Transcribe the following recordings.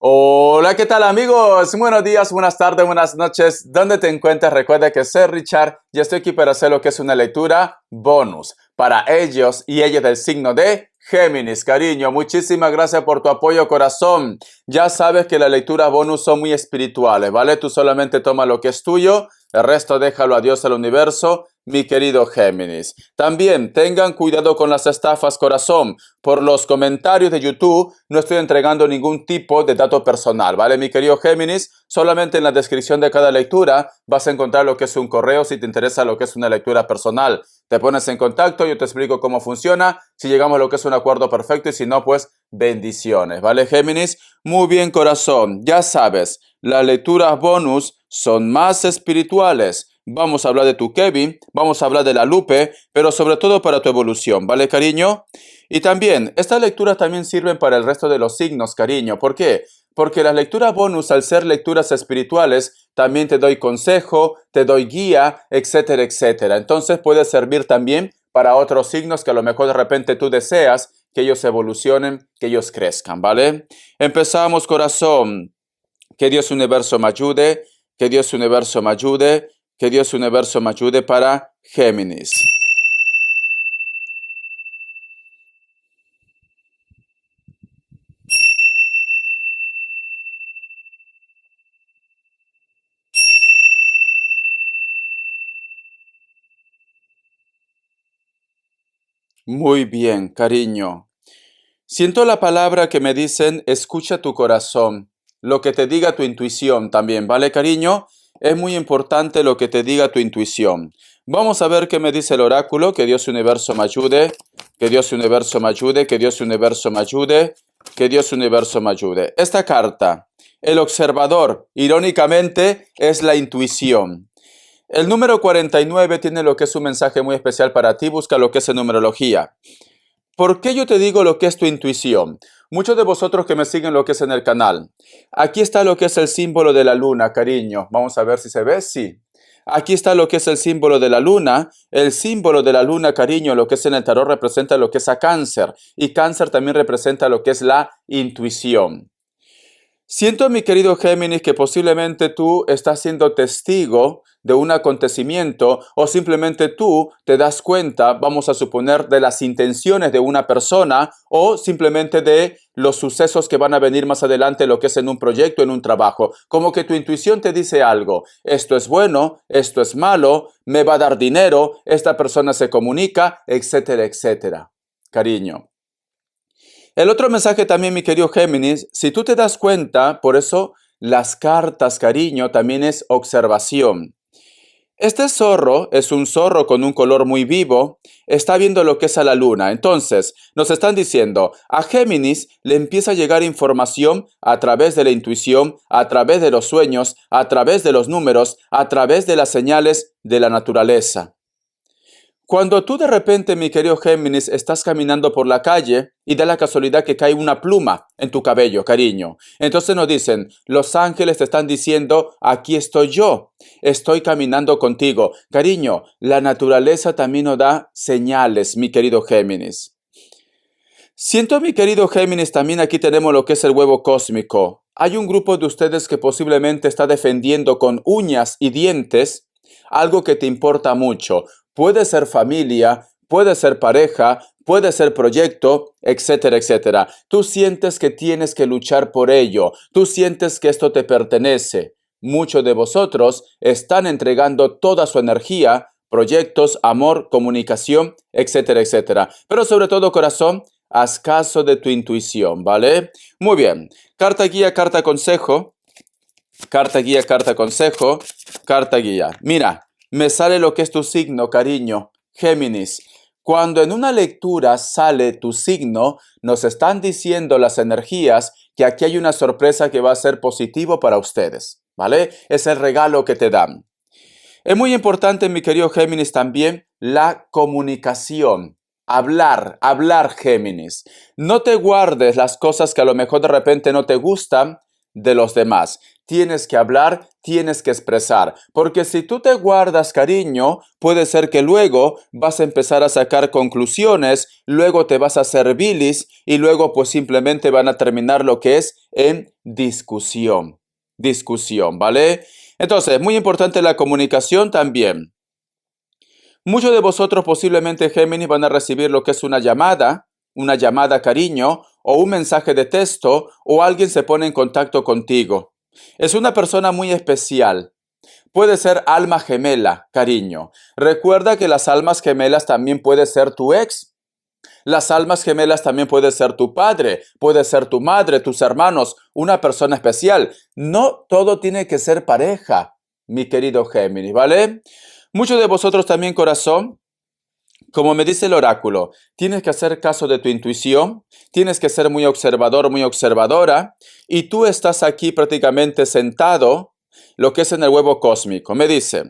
Hola, ¿qué tal amigos? Buenos días, buenas tardes, buenas noches. ¿Dónde te encuentras? Recuerda que soy Richard y estoy aquí para hacer lo que es una lectura bonus para ellos y ellas del signo de Géminis. Cariño, muchísimas gracias por tu apoyo, corazón. Ya sabes que las lecturas bonus son muy espirituales, ¿vale? Tú solamente toma lo que es tuyo, el resto déjalo a Dios, al universo, mi querido Géminis. También tengan cuidado con las estafas, corazón. Por los comentarios de YouTube no estoy entregando ningún tipo de dato personal, ¿vale? Mi querido Géminis, solamente en la descripción de cada lectura vas a encontrar lo que es un correo si te interesa lo que es una lectura personal. Te pones en contacto, yo te explico cómo funciona, si llegamos a lo que es un acuerdo perfecto y si no, pues bendiciones, ¿vale, Géminis? Muy bien, corazón, ya sabes, las lecturas bonus son más espirituales. Vamos a hablar de tu Kevin, vamos a hablar de la Lupe, pero sobre todo para tu evolución, ¿vale, cariño? Y también, estas lecturas también sirven para el resto de los signos, cariño. ¿Por qué? Porque las lecturas bonus, al ser lecturas espirituales, también te doy consejo, te doy guía, etcétera, etcétera. Entonces puede servir también para otros signos que a lo mejor de repente tú deseas que ellos evolucionen, que ellos crezcan, ¿vale? Empezamos, corazón. Que Dios universo me ayude, que Dios universo me ayude, que Dios universo me ayude para Géminis. Muy bien, cariño. Siento la palabra que me dicen, escucha tu corazón, lo que te diga tu intuición también, ¿vale, cariño? Es muy importante lo que te diga tu intuición. Vamos a ver qué me dice el oráculo, que Dios universo me ayude, que Dios universo me ayude, que Dios universo me ayude, que Dios universo me ayude. Esta carta, el observador, irónicamente, es la intuición. El número 49 tiene lo que es un mensaje muy especial para ti, busca lo que es en numerología. ¿Por qué yo te digo lo que es tu intuición? Muchos de vosotros que me siguen lo que es en el canal. Aquí está lo que es el símbolo de la luna, cariño. Vamos a ver si se ve. Sí. Aquí está lo que es el símbolo de la luna. El símbolo de la luna, cariño, lo que es en el tarot representa lo que es a Cáncer. Y Cáncer también representa lo que es la intuición. Siento, mi querido Géminis, que posiblemente tú estás siendo testigo de un acontecimiento o simplemente tú te das cuenta, vamos a suponer, de las intenciones de una persona o simplemente de los sucesos que van a venir más adelante, lo que es en un proyecto, en un trabajo. Como que tu intuición te dice algo, esto es bueno, esto es malo, me va a dar dinero, esta persona se comunica, etcétera, etcétera. Cariño. El otro mensaje también, mi querido Géminis, si tú te das cuenta, por eso las cartas, cariño, también es observación. Este zorro es un zorro con un color muy vivo, está viendo lo que es a la luna. Entonces, nos están diciendo, a Géminis le empieza a llegar información a través de la intuición, a través de los sueños, a través de los números, a través de las señales de la naturaleza. Cuando tú de repente, mi querido Géminis, estás caminando por la calle y da la casualidad que cae una pluma en tu cabello, cariño. Entonces nos dicen, los ángeles te están diciendo, aquí estoy yo, estoy caminando contigo. Cariño, la naturaleza también nos da señales, mi querido Géminis. Siento, mi querido Géminis, también aquí tenemos lo que es el huevo cósmico. Hay un grupo de ustedes que posiblemente está defendiendo con uñas y dientes algo que te importa mucho. Puede ser familia, puede ser pareja, puede ser proyecto, etcétera, etcétera. Tú sientes que tienes que luchar por ello. Tú sientes que esto te pertenece. Muchos de vosotros están entregando toda su energía, proyectos, amor, comunicación, etcétera, etcétera. Pero sobre todo, corazón, haz caso de tu intuición, ¿vale? Muy bien. Carta guía, carta consejo. Carta guía, carta consejo. Carta guía. Mira, me sale lo que es tu signo, cariño. Géminis. Cuando en una lectura sale tu signo, nos están diciendo las energías que aquí hay una sorpresa que va a ser positivo para ustedes, ¿vale? Es el regalo que te dan. Es muy importante, mi querido Géminis, también la comunicación. Hablar, Géminis. No te guardes las cosas que a lo mejor de repente no te gustan. de los demás. Tienes que hablar, tienes que expresar, porque si tú te guardas, cariño, puede ser que luego vas a empezar a sacar conclusiones, luego te vas a hacer bilis y luego pues simplemente van a terminar lo que es en discusión. Discusión, ¿vale? Entonces, muy importante la comunicación también. Muchos de vosotros posiblemente, Géminis, van a recibir lo que es una llamada cariño o un mensaje de texto o alguien se pone en contacto contigo. Es una persona muy especial. Puede ser alma gemela, cariño. Recuerda que las almas gemelas también puede ser tu ex. Las almas gemelas también puede ser tu padre, puede ser tu madre, tus hermanos, una persona especial. No todo tiene que ser pareja, mi querido Géminis, ¿vale? Muchos de vosotros también, corazón, como me dice el oráculo, tienes que hacer caso de tu intuición, tienes que ser muy observador, muy observadora, y tú estás aquí prácticamente sentado, lo que es en el huevo cósmico. Me dice,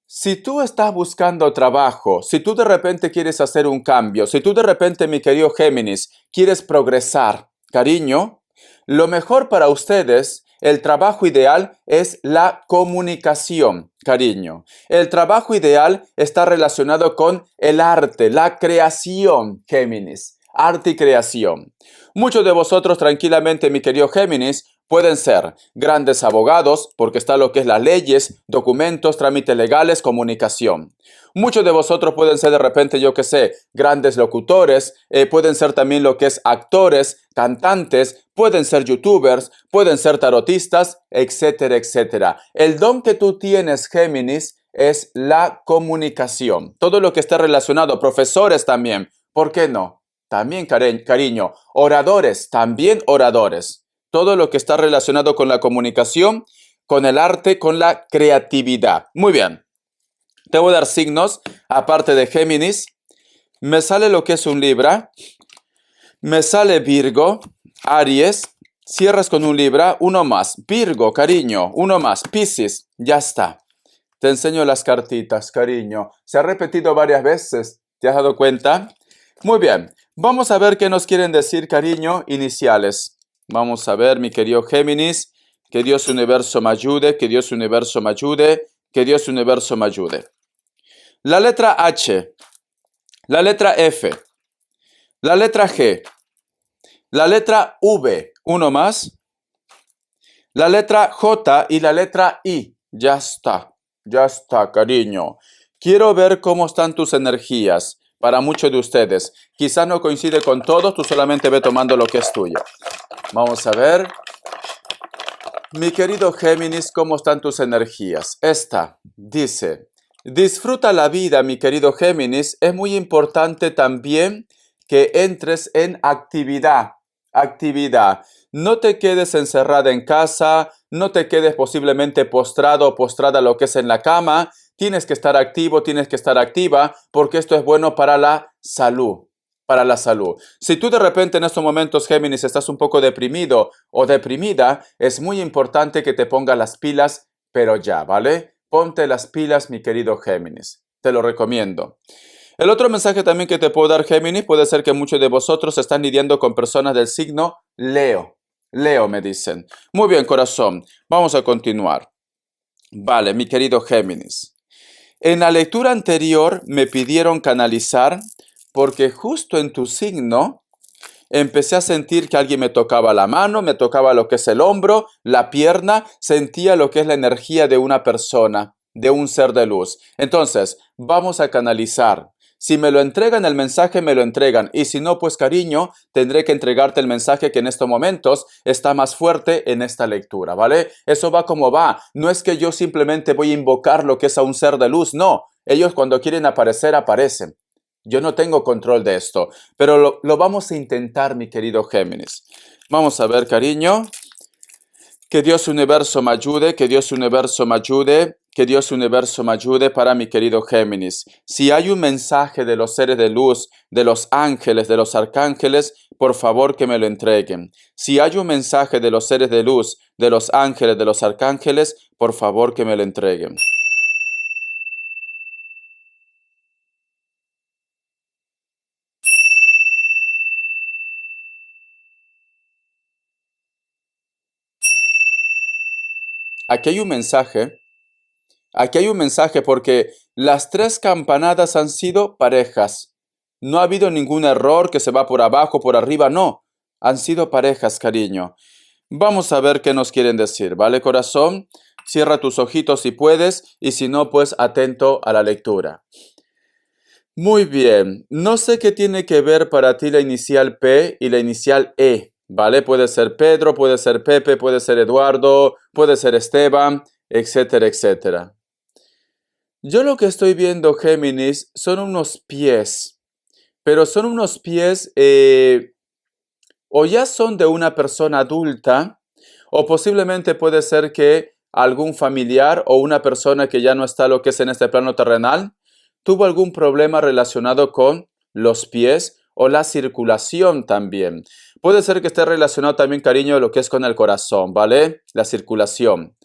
si tú estás buscando trabajo, si tú de repente quieres hacer un cambio, si tú de repente, mi querido Géminis, quieres progresar, cariño, lo mejor para ustedes, el trabajo ideal es la comunicación, cariño. El trabajo ideal está relacionado con el arte, la creación, Géminis. Arte y creación. Muchos de vosotros tranquilamente, mi querido Géminis, pueden ser grandes abogados, porque está lo que es las leyes, documentos, trámites legales, comunicación. Muchos de vosotros pueden ser de repente, yo que sé, grandes locutores, pueden ser también lo que es actores, cantantes, pueden ser youtubers, pueden ser tarotistas, etcétera, etcétera. El don que tú tienes, Géminis, es la comunicación. Todo lo que está relacionado, profesores también, ¿por qué no? También, cariño, oradores, también oradores. Todo lo que está relacionado con la comunicación, con el arte, con la creatividad. Muy bien, te voy a dar signos, aparte de Géminis. Me sale lo que es un Libra, me sale Virgo, Aries, cierras con un Libra, uno más. Virgo, cariño, uno más. Piscis, ya está. Te enseño las cartitas, cariño. Se ha repetido varias veces, ¿te has dado cuenta? Muy bien, vamos a ver qué nos quieren decir, cariño, iniciales. Vamos a ver, mi querido Géminis, que Dios Universo me ayude, que Dios Universo me ayude, que Dios Universo me ayude. La letra H, la letra F, la letra G, la letra V, uno más, la letra J y la letra I. Ya está, cariño. Quiero ver cómo están tus energías para muchos de ustedes. Quizás no coincide con todos, tú solamente ve tomando lo que es tuyo. Vamos a ver. Mi querido Géminis, ¿cómo están tus energías? Esta dice, disfruta la vida, mi querido Géminis. Es muy importante también que entres en actividad. Actividad. No te quedes encerrada en casa, no te quedes posiblemente postrado o postrada lo que es en la cama. Tienes que estar activo, tienes que estar activa, porque esto es bueno para la salud. Para la salud. Si tú de repente en estos momentos, Géminis, estás un poco deprimido o deprimida, es muy importante que te pongas las pilas, pero ya, ¿vale? Ponte las pilas, mi querido Géminis. Te lo recomiendo. El otro mensaje también que te puedo dar, Géminis, puede ser que muchos de vosotros están lidiando con personas del signo Leo. Leo, me dicen. Muy bien, corazón. Vamos a continuar. Vale, mi querido Géminis. En la lectura anterior me pidieron canalizar porque justo en tu signo empecé a sentir que alguien me tocaba la mano, me tocaba lo que es el hombro, la pierna, sentía lo que es la energía de una persona, de un ser de luz. Entonces, vamos a canalizar. Si me lo entregan el mensaje, me lo entregan. Y si no, pues cariño, tendré que entregarte el mensaje que en estos momentos está más fuerte en esta lectura, ¿vale? Eso va como va. No es que yo simplemente voy a invocar lo que es a un ser de luz, no. Ellos cuando quieren aparecer, aparecen. Yo no tengo control de esto, pero lo vamos a intentar, mi querido Géminis. Vamos a ver, cariño. Que Dios Universo me ayude, que Dios Universo me ayude, que Dios Universo me ayude para mi querido Géminis. Si hay un mensaje de los seres de luz, de los ángeles, de los arcángeles, por favor que me lo entreguen. Si hay un mensaje de los seres de luz, de los ángeles, de los arcángeles, por favor que me lo entreguen. aquí hay un mensaje. Aquí hay un mensaje porque las tres campanadas han sido parejas. No ha habido ningún error que se va por abajo, por arriba, no. Han sido parejas, cariño. Vamos a ver qué nos quieren decir, ¿vale, corazón? Cierra tus ojitos si puedes y si no, pues atento a la lectura. Muy bien. No sé qué tiene que ver para ti la inicial P y la inicial E, ¿vale? Puede ser Pedro, puede ser Pepe, puede ser Eduardo, puede ser Esteban, etcétera, etcétera. Yo lo que estoy viendo, Géminis, son unos pies, pero son unos pies o ya son de una persona adulta, o posiblemente puede ser que algún familiar o una persona que ya no está lo que es en este plano terrenal, tuvo algún problema relacionado con los pies o la circulación también. Puede ser que esté relacionado también, cariño, lo que es con el corazón, ¿vale? La circulación.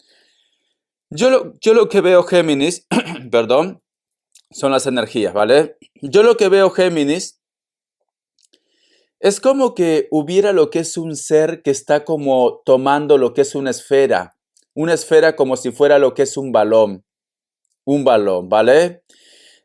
Yo lo que veo, Géminis, perdón, son las energías, ¿vale? Yo lo que veo, Géminis, es como que hubiera lo que es un ser que está como tomando lo que es una esfera como si fuera lo que es un balón, ¿vale?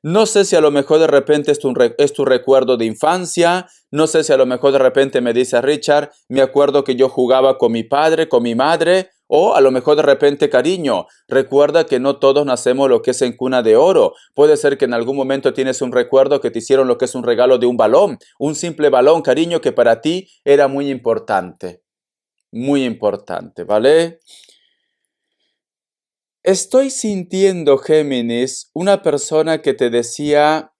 No sé si a lo mejor de repente es tu recuerdo de infancia, no sé si a lo mejor de repente me dice Richard, me acuerdo que yo jugaba con mi padre, con mi madre, o a lo mejor de repente, cariño, recuerda que no todos nacemos lo que es en cuna de oro. Puede ser que en algún momento tienes un recuerdo que te hicieron lo que es un regalo de un balón, un simple balón, cariño, que para ti era muy importante, ¿vale? Estoy sintiendo, Géminis, una persona que te decía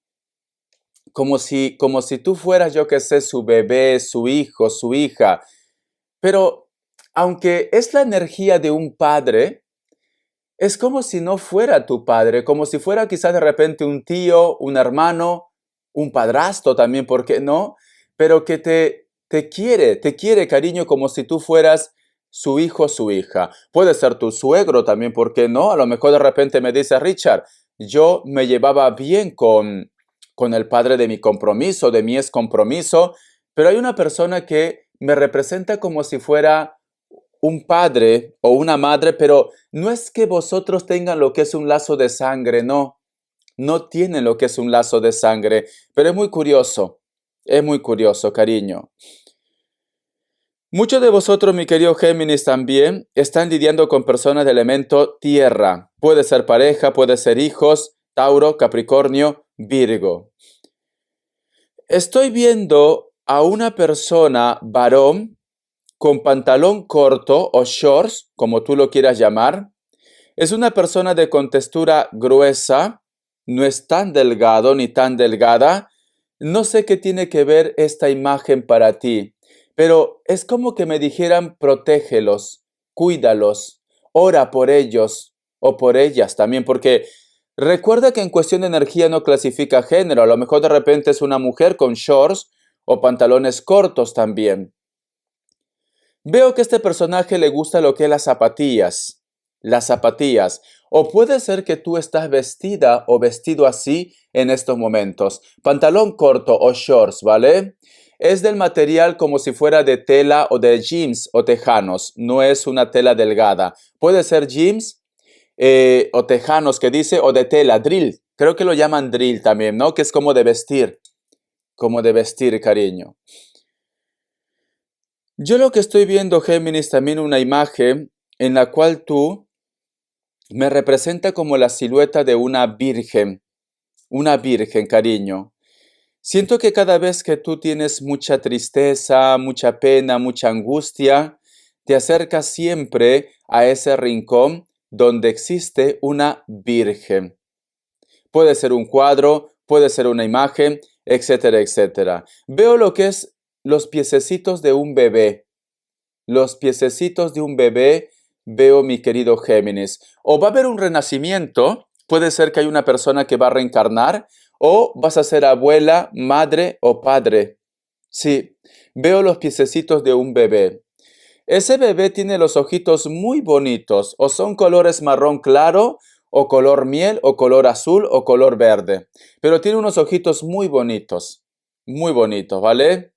como si tú fueras, yo que sé, su bebé, su hijo, su hija. Pero aunque es la energía de un padre, es como si no fuera tu padre, como si fuera quizás de repente un tío, un hermano, un padrastro también, ¿por qué no? Pero que te quiere, cariño, como si tú fueras su hijo, su hija. Puede ser tu suegro también, ¿por qué no? A lo mejor de repente me dice Richard, yo me llevaba bien con el padre de mi compromiso, de mi ex compromiso, pero hay una persona que me representa como si fuera un padre o una madre, pero no es que vosotros tengan lo que es un lazo de sangre, no, no tienen lo que es un lazo de sangre, pero es muy curioso, cariño. Muchos de vosotros, mi querido Géminis, también están lidiando con personas de elemento tierra. Puede ser pareja, puede ser hijos, Tauro, Capricornio, Virgo. Estoy viendo a una persona varón con pantalón corto o shorts, como tú lo quieras llamar. Es una persona de contextura gruesa, no es tan delgado ni tan delgada. No sé qué tiene que ver esta imagen para ti, pero es como que me dijeran protégelos, cuídalos, ora por ellos o por ellas también, porque recuerda que en cuestión de energía no clasifica género. A lo mejor de repente es una mujer con shorts o pantalones cortos también. Veo que a este personaje le gusta lo que es las zapatillas. O puede ser que tú estás vestida o vestido así en estos momentos. Pantalón corto o shorts, ¿vale? Es del material como si fuera de tela o de jeans o tejanos. No es una tela delgada. Puede ser jeans o tejanos que dice o de tela, drill. Creo que lo llaman drill también, ¿no? Que es como de vestir, cariño. Yo lo que estoy viendo, Géminis, también una imagen en la cual tú me representa como la silueta de una virgen, cariño. Siento que cada vez que tú tienes mucha tristeza, mucha pena, mucha angustia, te acercas siempre a ese rincón donde existe una virgen. Puede ser un cuadro, puede ser una imagen, etcétera, etcétera. Veo lo que es los piececitos de un bebé. Los piececitos de un bebé veo, mi querido Géminis. O va a haber un renacimiento, puede ser que hay una persona que va a reencarnar, o vas a ser abuela, madre o padre. Sí, veo los piececitos de un bebé. Ese bebé tiene los ojitos muy bonitos, o son colores marrón claro, o color miel, o color azul, o color verde. Pero tiene unos ojitos muy bonitos, ¿vale?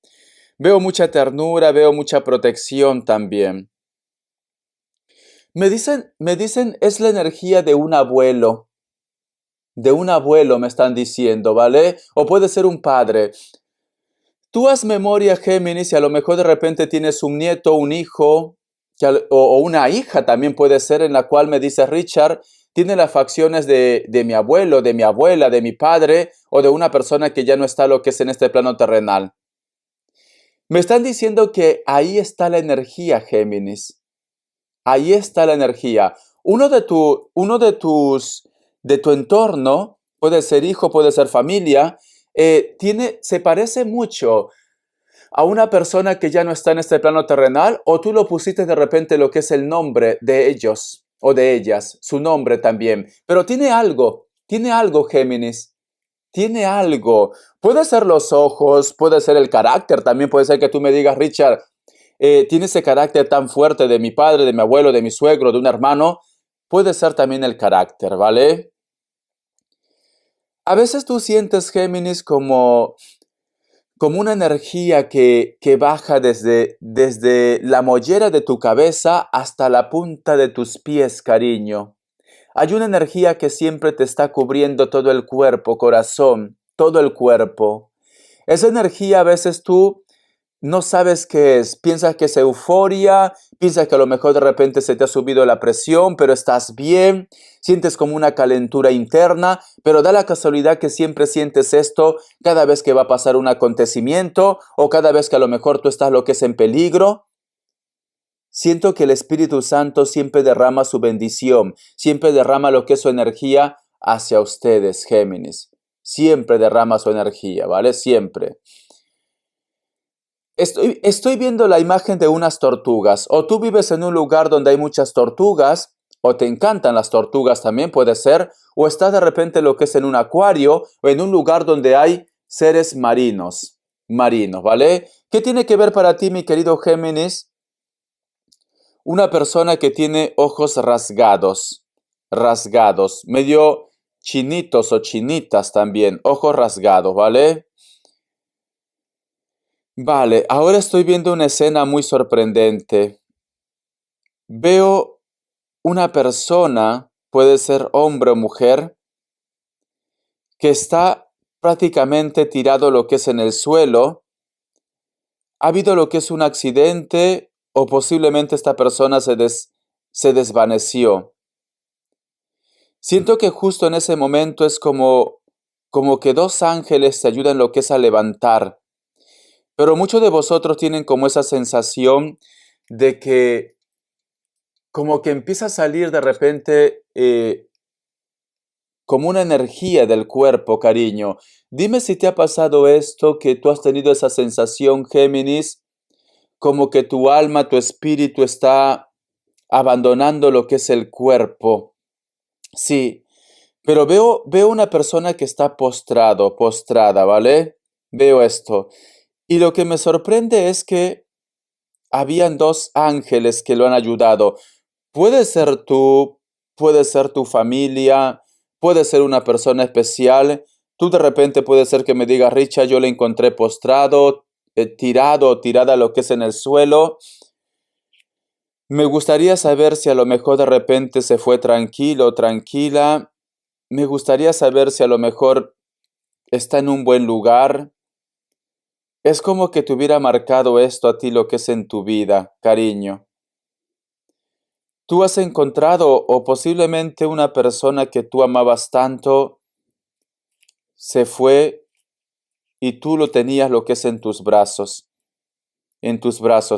Veo mucha ternura, veo mucha protección también. Me dicen, es la energía de un abuelo. De un abuelo me están diciendo, ¿vale? O puede ser un padre. Tú haz memoria, Géminis, y a lo mejor de repente tienes un nieto, un hijo, o una hija también puede ser, en la cual me dice Richard, tiene las facciones de mi abuelo, de mi abuela, de mi padre, o de una persona que ya no está lo que es en este plano terrenal. Me están diciendo que ahí está la energía, Géminis. Ahí está la energía. De tu entorno, puede ser hijo, puede ser familia, se parece mucho a una persona que ya no está en este plano terrenal, o tú lo pusiste de repente lo que es el nombre de ellos o de ellas, su nombre también. Pero tiene algo, Géminis. Tiene algo. Puede ser los ojos, puede ser el carácter, también puede ser que tú me digas, Richard, tiene ese carácter tan fuerte de mi padre, de mi abuelo, de mi suegro, de un hermano. Puede ser también el carácter, ¿vale? A veces tú sientes, Géminis, como una energía que baja desde la mollera de tu cabeza hasta la punta de tus pies, cariño. Hay una energía que siempre te está cubriendo todo el cuerpo, corazón, todo el cuerpo. Esa energía a veces tú no sabes qué es, piensas que es euforia, piensas que a lo mejor de repente se te ha subido la presión, pero estás bien, sientes como una calentura interna, pero da la casualidad que siempre sientes esto cada vez que va a pasar un acontecimiento o cada vez que a lo mejor tú estás lo que es en peligro. Siento que el Espíritu Santo siempre derrama su bendición, siempre derrama lo que es su energía hacia ustedes, Géminis. Siempre derrama su energía, ¿vale? Siempre. Estoy viendo la imagen de unas tortugas. O tú vives en un lugar donde hay muchas tortugas, o te encantan las tortugas también, puede ser, o estás de repente lo que es en un acuario, o en un lugar donde hay seres marinos, ¿vale? ¿Qué tiene que ver para ti, mi querido Géminis? Una persona que tiene ojos rasgados, medio chinitos o chinitas también, ojos rasgados, ¿vale? Vale, ahora estoy viendo una escena muy sorprendente. Veo una persona, puede ser hombre o mujer, que está prácticamente tirado lo que es en el suelo. Ha habido lo que es un accidente o posiblemente esta persona se desvaneció. Siento que justo en ese momento es como que dos ángeles te ayudan lo que es a levantar. Pero muchos de vosotros tienen como esa sensación de que como que empieza a salir de repente como una energía del cuerpo, cariño. Dime si te ha pasado esto, que tú has tenido esa sensación, Géminis, como que tu alma, tu espíritu está abandonando lo que es el cuerpo. Sí, pero veo una persona que está postrada, ¿vale? Veo esto. Y lo que me sorprende es que habían dos ángeles que lo han ayudado. Puede ser tú, puede ser tu familia, puede ser una persona especial. Tú de repente puede ser que me digas, Richard, yo le encontré postrado, tirado o tirada lo que es en el suelo. Me gustaría saber si a lo mejor de repente se fue tranquilo, tranquila. Me gustaría saber si a lo mejor está en un buen lugar. Es como que te hubiera marcado esto a ti lo que es en tu vida, cariño. Tú has encontrado o posiblemente una persona que tú amabas tanto se fue y tú lo tenías lo que es en tus brazos,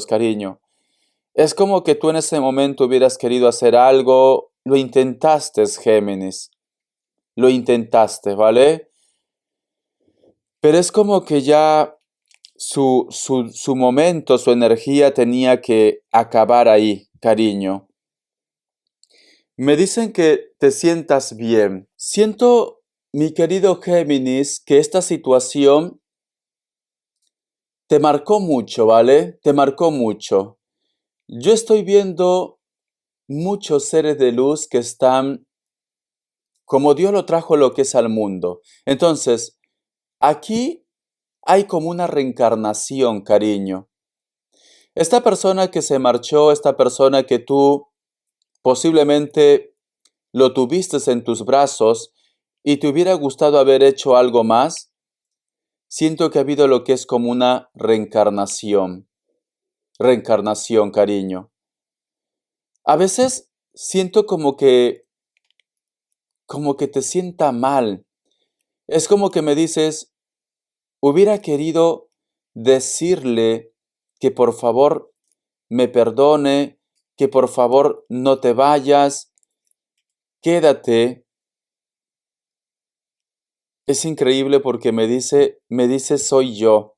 cariño. Es como que tú en ese momento hubieras querido hacer algo, lo intentaste, Géminis, lo intentaste, ¿vale? Pero es como que ya su momento, su energía tenía que acabar ahí, cariño. Me dicen que te sientas bien. Siento, mi querido Géminis, que esta situación te marcó mucho, ¿vale? Te marcó mucho. Yo estoy viendo muchos seres de luz que están como Dios lo trajo lo que es al mundo. Entonces, aquí hay como una reencarnación, cariño. Esta persona que se marchó, esta persona que tú posiblemente lo tuviste en tus brazos y te hubiera gustado haber hecho algo más. Siento que ha habido lo que es como una reencarnación. Reencarnación, cariño. A veces siento como que te sienta mal. Es como que me dices, hubiera querido decirle que por favor me perdone, que por favor no te vayas, quédate. Es increíble porque me dice soy yo.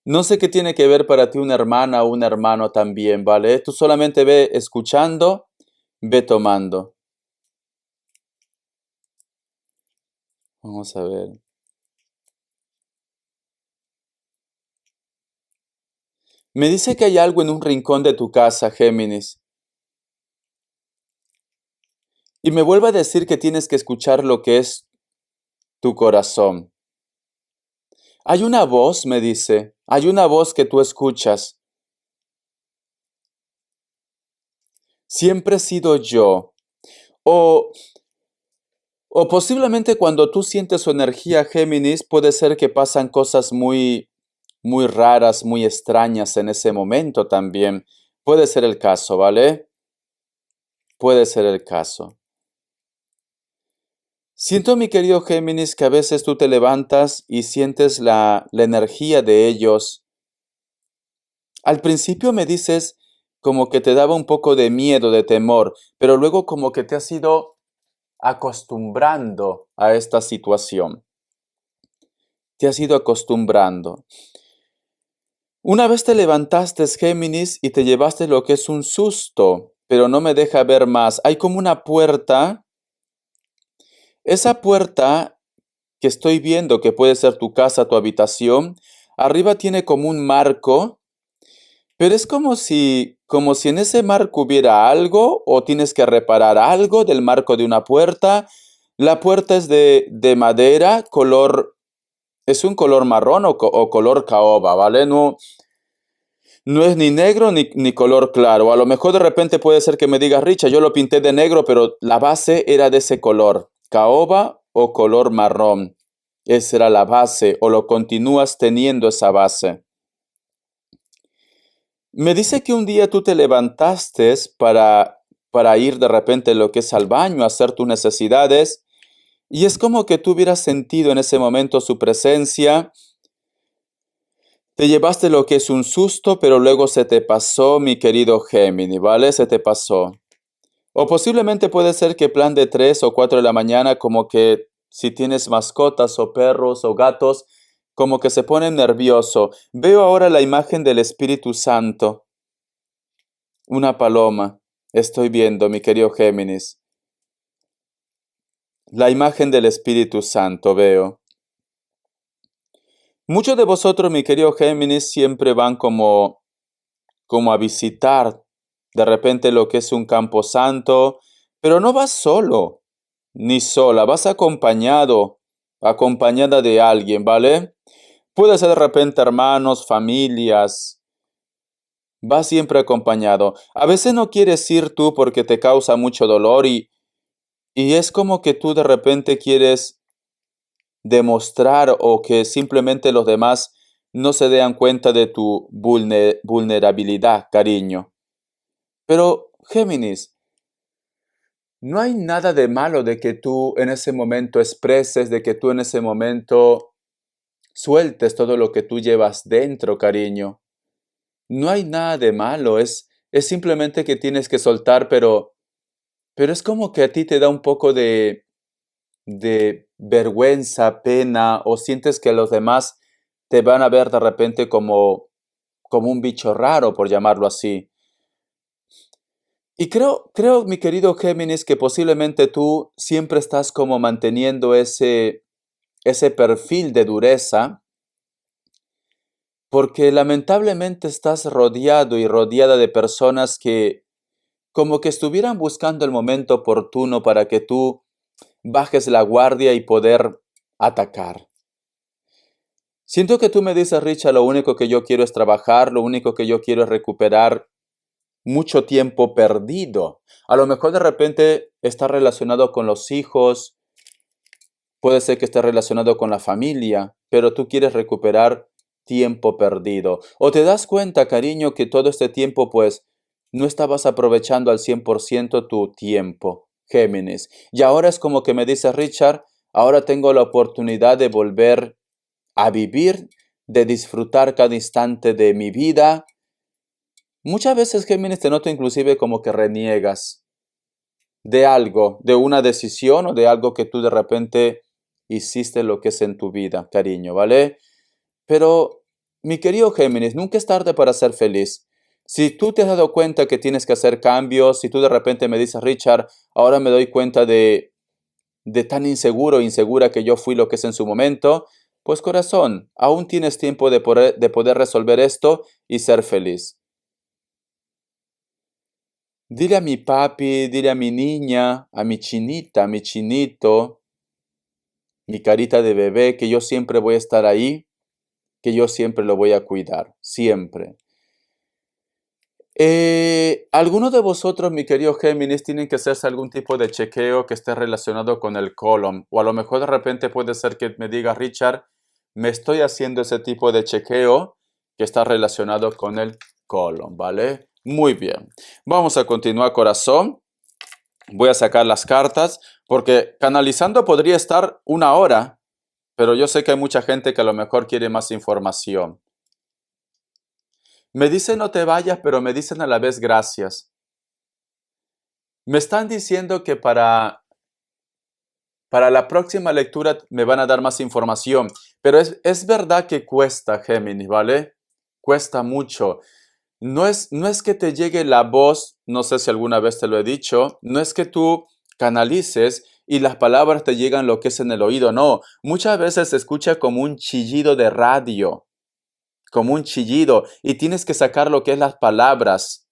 No sé qué tiene que ver para ti una hermana o un hermano también, ¿vale? Tú solamente ve escuchando, ve tomando. Vamos a ver. Me dice que hay algo en un rincón de tu casa, Géminis, y me vuelve a decir que tienes que escuchar lo que es tu corazón. Hay una voz, me dice, hay una voz que tú escuchas. Siempre he sido yo. O, o posiblemente cuando tú sientes su energía, Géminis, puede ser que pasan cosas muy raras, muy extrañas en ese momento también. Puede ser el caso, ¿vale? Puede ser el caso. Siento, mi querido Géminis, que a veces tú te levantas y sientes la energía de ellos. Al principio me dices como que te daba un poco de miedo, de temor, pero luego como que te has ido acostumbrando a esta situación. Te has ido acostumbrando. Una vez te levantaste, Géminis, y te llevaste lo que es un susto, pero no me deja ver más. Hay como una puerta. Esa puerta que estoy viendo, que puede ser tu casa, tu habitación, arriba tiene como un marco, pero es como si en ese marco hubiera algo o tienes que reparar algo del marco de una puerta. La puerta es de madera, es un color marrón o color caoba, ¿vale? No es ni negro ni color claro. A lo mejor de repente puede ser que me digas, Richa, yo lo pinté de negro, pero la base era de ese color, caoba o color marrón. Esa era la base, o lo continúas teniendo esa base. Me dice que un día tú te levantaste para ir de repente lo que es al baño, a hacer tus necesidades, y es como que tú hubieras sentido en ese momento su presencia. Te llevaste lo que es un susto, pero luego se te pasó, mi querido Gemini, ¿vale? Se te pasó. O posiblemente puede ser que plan de 3 o 4 de la mañana, como que si tienes mascotas o perros o gatos, como que se ponen nervioso. Veo ahora la imagen del Espíritu Santo, una paloma. Estoy viendo, mi querido Géminis. La imagen del Espíritu Santo veo. Muchos de vosotros, mi querido Géminis, siempre van como a visitar de repente lo que es un campo santo, pero no vas solo, ni sola, vas acompañado, acompañada de alguien, ¿vale? Puede ser de repente hermanos, familias, vas siempre acompañado. A veces no quieres ir tú porque te causa mucho dolor y es como que tú de repente quieres demostrar o que simplemente los demás no se den cuenta de tu vulnerabilidad, cariño. Pero, Géminis, no hay nada de malo de que tú en ese momento expreses, de que tú en ese momento sueltes todo lo que tú llevas dentro, cariño. No hay nada de malo, es simplemente que tienes que soltar, pero es como que a ti te da un poco de vergüenza, pena, o sientes que los demás te van a ver de repente como un bicho raro, por llamarlo así. Y creo, mi querido Géminis, que posiblemente tú siempre estás como manteniendo ese perfil de dureza, porque lamentablemente estás rodeado y rodeada de personas que como que estuvieran buscando el momento oportuno para que tú bajes la guardia y poder atacar. Siento que tú me dices, Richa, lo único que yo quiero es trabajar, lo único que yo quiero es recuperar mucho tiempo perdido. A lo mejor de repente está relacionado con los hijos, puede ser que esté relacionado con la familia, pero tú quieres recuperar tiempo perdido. O te das cuenta, cariño, que todo este tiempo pues no estabas aprovechando al 100% tu tiempo, Géminis. Y ahora es como que me dice Richard, ahora tengo la oportunidad de volver a vivir, de disfrutar cada instante de mi vida. Muchas veces, Géminis, te noto inclusive como que reniegas de algo, de una decisión o de algo que tú de repente hiciste lo que es en tu vida, cariño, ¿vale? Pero, mi querido Géminis, nunca es tarde para ser feliz. Si tú te has dado cuenta que tienes que hacer cambios, si tú de repente me dices, Richard, ahora me doy cuenta de tan inseguro o insegura que yo fui lo que es en su momento, pues corazón, aún tienes tiempo de poder resolver esto y ser feliz. Dile a mi papi, dile a mi niña, a mi chinita, a mi chinito, mi carita de bebé, que yo siempre voy a estar ahí, que yo siempre lo voy a cuidar, siempre. ¿Alguno de vosotros, mi querido Géminis, tienen que hacerse algún tipo de chequeo que esté relacionado con el colon? O a lo mejor de repente puede ser que me diga, Richard, me estoy haciendo ese tipo de chequeo que está relacionado con el colon, ¿vale? Muy bien. Vamos a continuar, corazón. Voy a sacar las cartas porque canalizando podría estar 1 hora, pero yo sé que hay mucha gente que a lo mejor quiere más información. Me dicen no te vayas, pero me dicen a la vez gracias. Me están diciendo que para la próxima lectura me van a dar más información, pero es verdad que cuesta, Géminis, ¿vale? Cuesta mucho. No es que te llegue la voz, no sé si alguna vez te lo he dicho, no es que tú canalices y las palabras te llegan lo que es en el oído, no. Muchas veces se escucha como un chillido de radio, como un chillido, y tienes que sacar lo que es las palabras.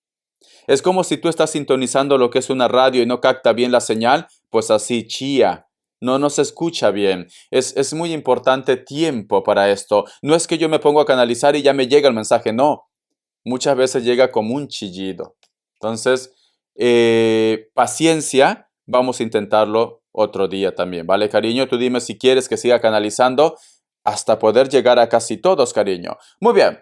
Es como si tú estás sintonizando lo que es una radio y no capta bien la señal, pues así chía. No se escucha bien. Es muy importante tiempo para esto. No es que yo me pongo a canalizar y ya me llega el mensaje, no. Muchas veces llega como un chillido. Entonces, paciencia, vamos a intentarlo otro día también, ¿vale, cariño? Tú dime si quieres que siga canalizando hasta poder llegar a casi todos, cariño. Muy bien.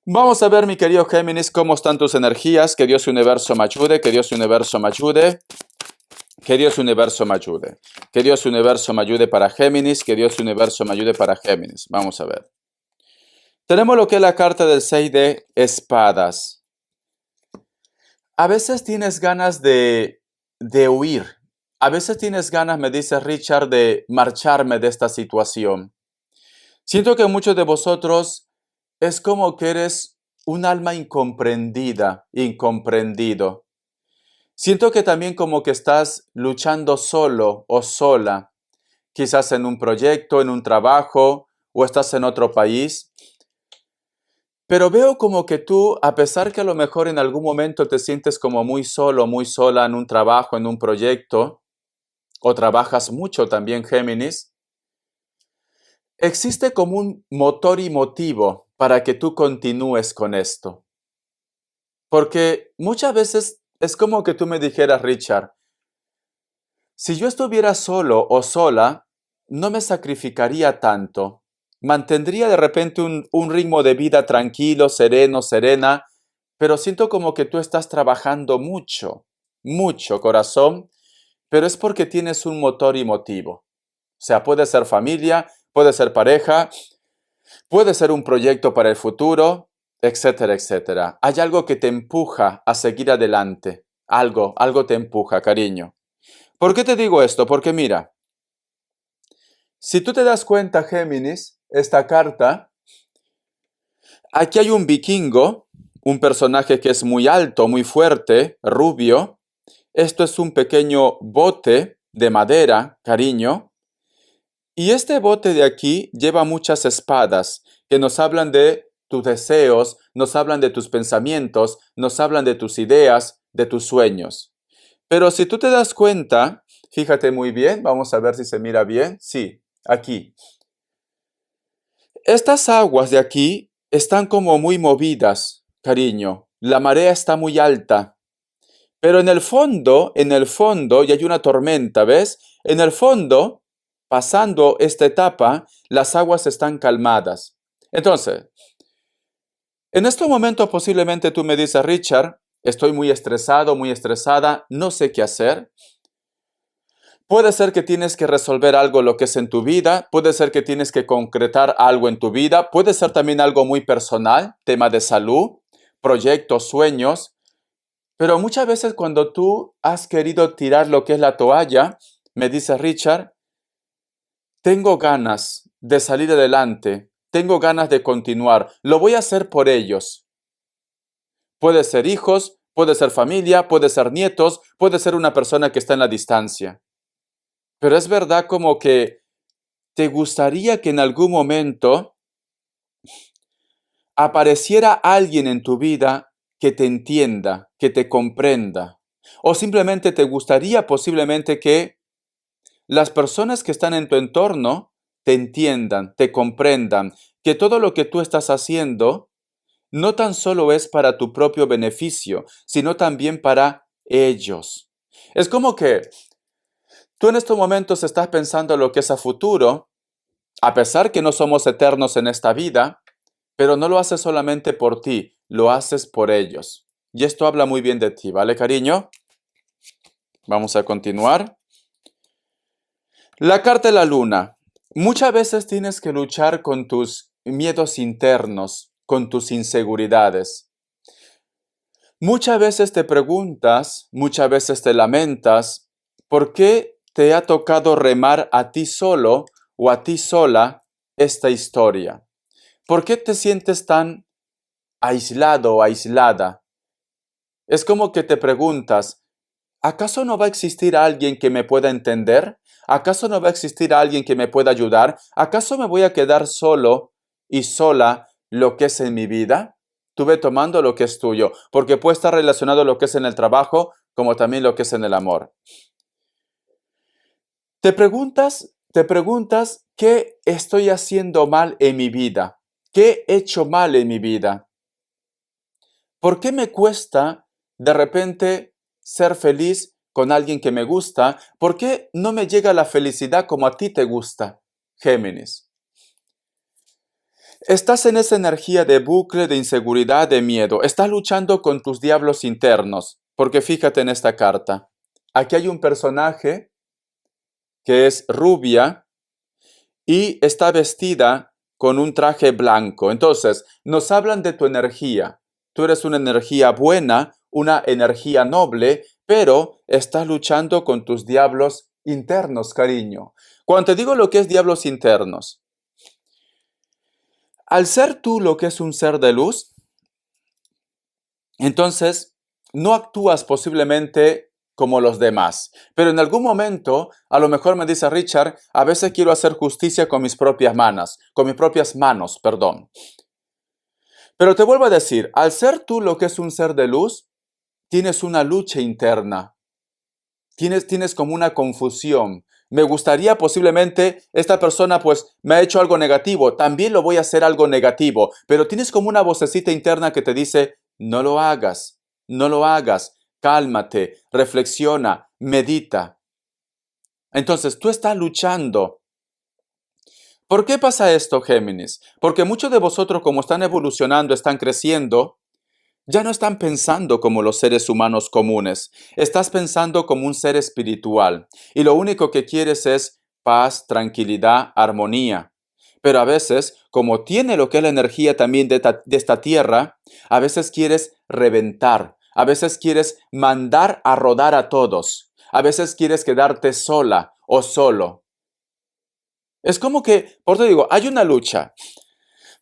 Vamos a ver, mi querido Géminis, cómo están tus energías. Que Dios universo me ayude, que Dios universo me ayude. Que Dios universo me ayude. Que Dios universo me ayude para Géminis, que Dios universo me ayude para Géminis. Vamos a ver. Tenemos lo que es la carta del 6 de espadas. A veces tienes ganas de huir. A veces tienes ganas, me dice Richard, de marcharme de esta situación. Siento que muchos de vosotros es como que eres un alma incomprendida, incomprendido. Siento que también como que estás luchando solo o sola, quizás en un proyecto, en un trabajo o estás en otro país. Pero veo como que tú, a pesar que a lo mejor en algún momento te sientes como muy solo, muy sola en un trabajo, en un proyecto, o trabajas mucho también, Géminis, existe como un motor y motivo para que tú continúes con esto. Porque muchas veces es como que tú me dijeras, Richard, si yo estuviera solo o sola, no me sacrificaría tanto. Mantendría de repente un ritmo de vida tranquilo, sereno, serena, pero siento como que tú estás trabajando mucho, mucho, corazón, pero es porque tienes un motor y motivo. O sea, puede ser familia, puede ser pareja, puede ser un proyecto para el futuro, etcétera, etcétera. Hay algo que te empuja a seguir adelante. Algo te empuja, cariño. ¿Por qué te digo esto? Porque mira, si tú te das cuenta, Géminis, esta carta, aquí hay un vikingo, un personaje que es muy alto, muy fuerte, rubio. Esto es un pequeño bote de madera, cariño. Y este bote de aquí lleva muchas espadas que nos hablan de tus deseos, nos hablan de tus pensamientos, nos hablan de tus ideas, de tus sueños. Pero si tú te das cuenta, fíjate muy bien, vamos a ver si se mira bien. Sí, aquí. Estas aguas de aquí están como muy movidas, cariño. la marea está muy alta, pero en el fondo, y hay una tormenta, ¿ves? En el fondo, pasando esta etapa, las aguas están calmadas. Entonces, en estos momentos posiblemente tú me dices, Richard, estoy muy estresado, muy estresada, no sé qué hacer. Puede ser que tienes que resolver algo lo que es en tu vida, puede ser que tienes que concretar algo en tu vida, puede ser también algo muy personal, tema de salud, proyectos, sueños, pero muchas veces cuando tú has querido tirar lo que es la toalla, me dice Richard, tengo ganas de salir adelante, tengo ganas de continuar, lo voy a hacer por ellos. Puede ser hijos, puede ser familia, puede ser nietos, puede ser una persona que está en la distancia. Pero es verdad como que te gustaría que en algún momento apareciera alguien en tu vida que te entienda, que te comprenda. O simplemente te gustaría posiblemente que las personas que están en tu entorno te entiendan, te comprendan, que todo lo que tú estás haciendo no tan solo es para tu propio beneficio, sino también para ellos. Es como que tú en estos momentos estás pensando lo que es a futuro, a pesar que no somos eternos en esta vida, pero no lo haces solamente por ti, lo haces por ellos. Y esto habla muy bien de ti, ¿vale, cariño? Vamos a continuar. La carta de la luna. Muchas veces tienes que luchar con tus miedos internos, con tus inseguridades. Muchas veces te preguntas, muchas veces te lamentas, ¿por qué te ha tocado remar a ti solo o a ti sola esta historia? ¿Por qué te sientes tan aislado o aislada? Es como que te preguntas, ¿acaso no va a existir alguien que me pueda entender? ¿Acaso no va a existir alguien que me pueda ayudar? ¿Acaso me voy a quedar solo y sola lo que es en mi vida? Tú ve tomando lo que es tuyo, porque puede estar relacionado lo que es en el trabajo como también lo que es en el amor. Te preguntas, ¿qué estoy haciendo mal en mi vida? ¿Qué he hecho mal en mi vida? ¿Por qué me cuesta de repente ser feliz con alguien que me gusta? ¿Por qué no me llega la felicidad como a ti te gusta, Géminis? Estás en esa energía de bucle, de inseguridad, de miedo. Estás luchando con tus diablos internos. Porque fíjate en esta carta. Aquí hay un personaje que es rubia y está vestida con un traje blanco. Entonces, nos hablan de tu energía. Tú eres una energía buena, una energía noble, pero estás luchando con tus diablos internos, cariño. Cuando te digo lo que es diablos internos, al ser tú lo que es un ser de luz, entonces no actúas posiblemente como los demás. Pero en algún momento, a lo mejor me dice Richard, a veces quiero hacer justicia con mis propias manos, perdón. Pero te vuelvo a decir, al ser tú lo que es un ser de luz, tienes una lucha interna. Tienes como una confusión. Me gustaría posiblemente, esta persona pues me ha hecho algo negativo, también lo voy a hacer algo negativo, pero tienes como una vocecita interna que te dice, no lo hagas, no lo hagas, cálmate, reflexiona, medita. Entonces tú estás luchando. ¿Por qué pasa esto, Géminis? Porque muchos de vosotros, como están evolucionando, están creciendo, ya no están pensando como los seres humanos comunes, estás pensando como un ser espiritual y lo único que quieres es paz, tranquilidad, armonía. Pero a veces, como tiene lo que es la energía también de esta tierra, a veces quieres reventar, a veces quieres mandar a rodar a todos, a veces quieres quedarte sola o solo. Es como que, por eso digo, hay una lucha.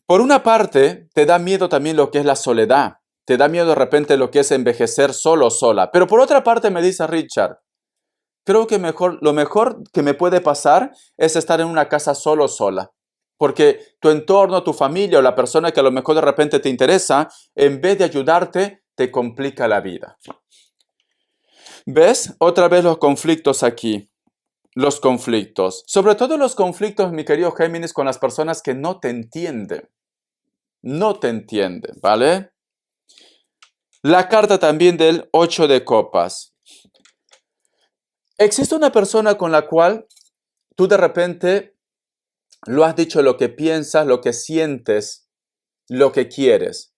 Por una parte, te da miedo también lo que es la soledad. Te da miedo de repente lo que es envejecer solo o sola. Pero por otra parte me dice Richard, creo que lo mejor que me puede pasar es estar en una casa solo o sola. Porque tu entorno, tu familia o la persona que a lo mejor de repente te interesa, en vez de ayudarte, te complica la vida. ¿Ves? Otra vez los conflictos aquí. Los conflictos. Sobre todo los conflictos, mi querido Géminis, con las personas que no te entienden. No te entienden, ¿vale? La carta también del 8 de copas. Existe una persona con la cual tú de repente lo has dicho lo que piensas, lo que sientes, lo que quieres.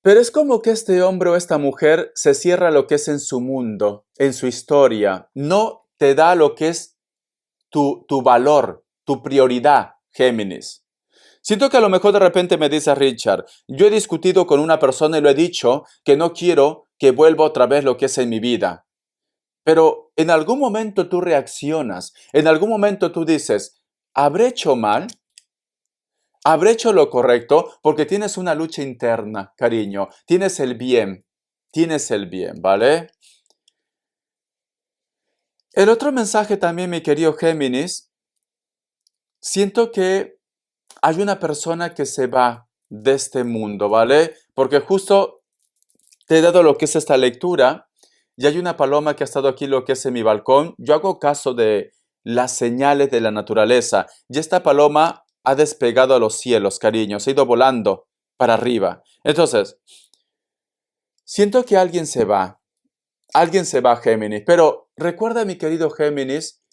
Pero es como que este hombre o esta mujer se cierra lo que es en su mundo, en su historia. No te da lo que es tu valor, tu prioridad, Géminis. Siento que a lo mejor de repente me dice Richard, yo he discutido con una persona y lo he dicho que no quiero que vuelva otra vez lo que es en mi vida. Pero en algún momento tú reaccionas, en algún momento tú dices, ¿habré hecho mal? ¿Habré hecho lo correcto? Porque tienes una lucha interna, cariño. Tienes el bien, ¿vale? El otro mensaje también, mi querido Géminis, siento que hay una persona que se va de este mundo, ¿vale? Porque justo te he dado lo que es esta lectura y hay una paloma que ha estado aquí lo que es en mi balcón. Yo hago caso de las señales de la naturaleza y esta paloma ha despegado a los cielos, cariño, se ha ido volando para arriba. Entonces, siento que alguien se va, Géminis, pero recuerda, mi querido Géminis,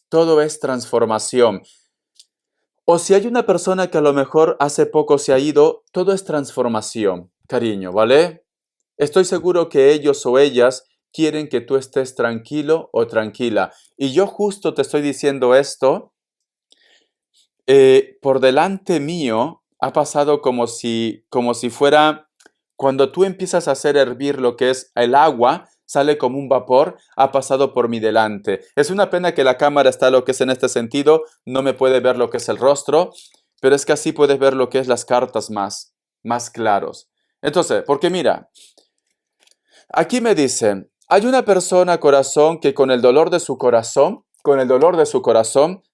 todo es transformación. O si hay una persona que a lo mejor hace poco se ha ido, todo es transformación, cariño, ¿vale? Estoy seguro que ellos o ellas quieren que tú estés tranquilo o tranquila. Y yo justo te estoy diciendo esto, por delante mío ha pasado como si fuera cuando tú empiezas a hacer hervir lo que es el agua, sale como un vapor, ha pasado por mi delante. Es una pena que la cámara está lo que es en este sentido, no me puede ver lo que es el rostro, pero es que así puedes ver lo que es las cartas más claros. Entonces, porque mira, aquí me dicen, hay una persona, corazón, que con el dolor de su corazón,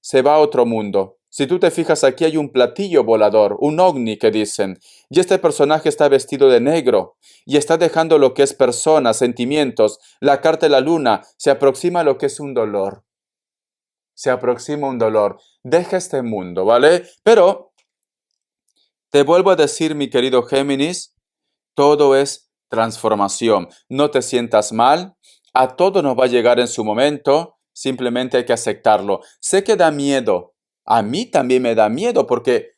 se va a otro mundo. Si tú te fijas, aquí hay un platillo volador, un ovni que dicen, y este personaje está vestido de negro y está dejando lo que es personas, sentimientos. La carta de la luna se aproxima a lo que es un dolor. Se aproxima un dolor. Deja este mundo, ¿vale? Pero te vuelvo a decir, mi querido Géminis, todo es transformación. No te sientas mal. A todo nos va a llegar en su momento. Simplemente hay que aceptarlo. Sé que da miedo. A mí también me da miedo porque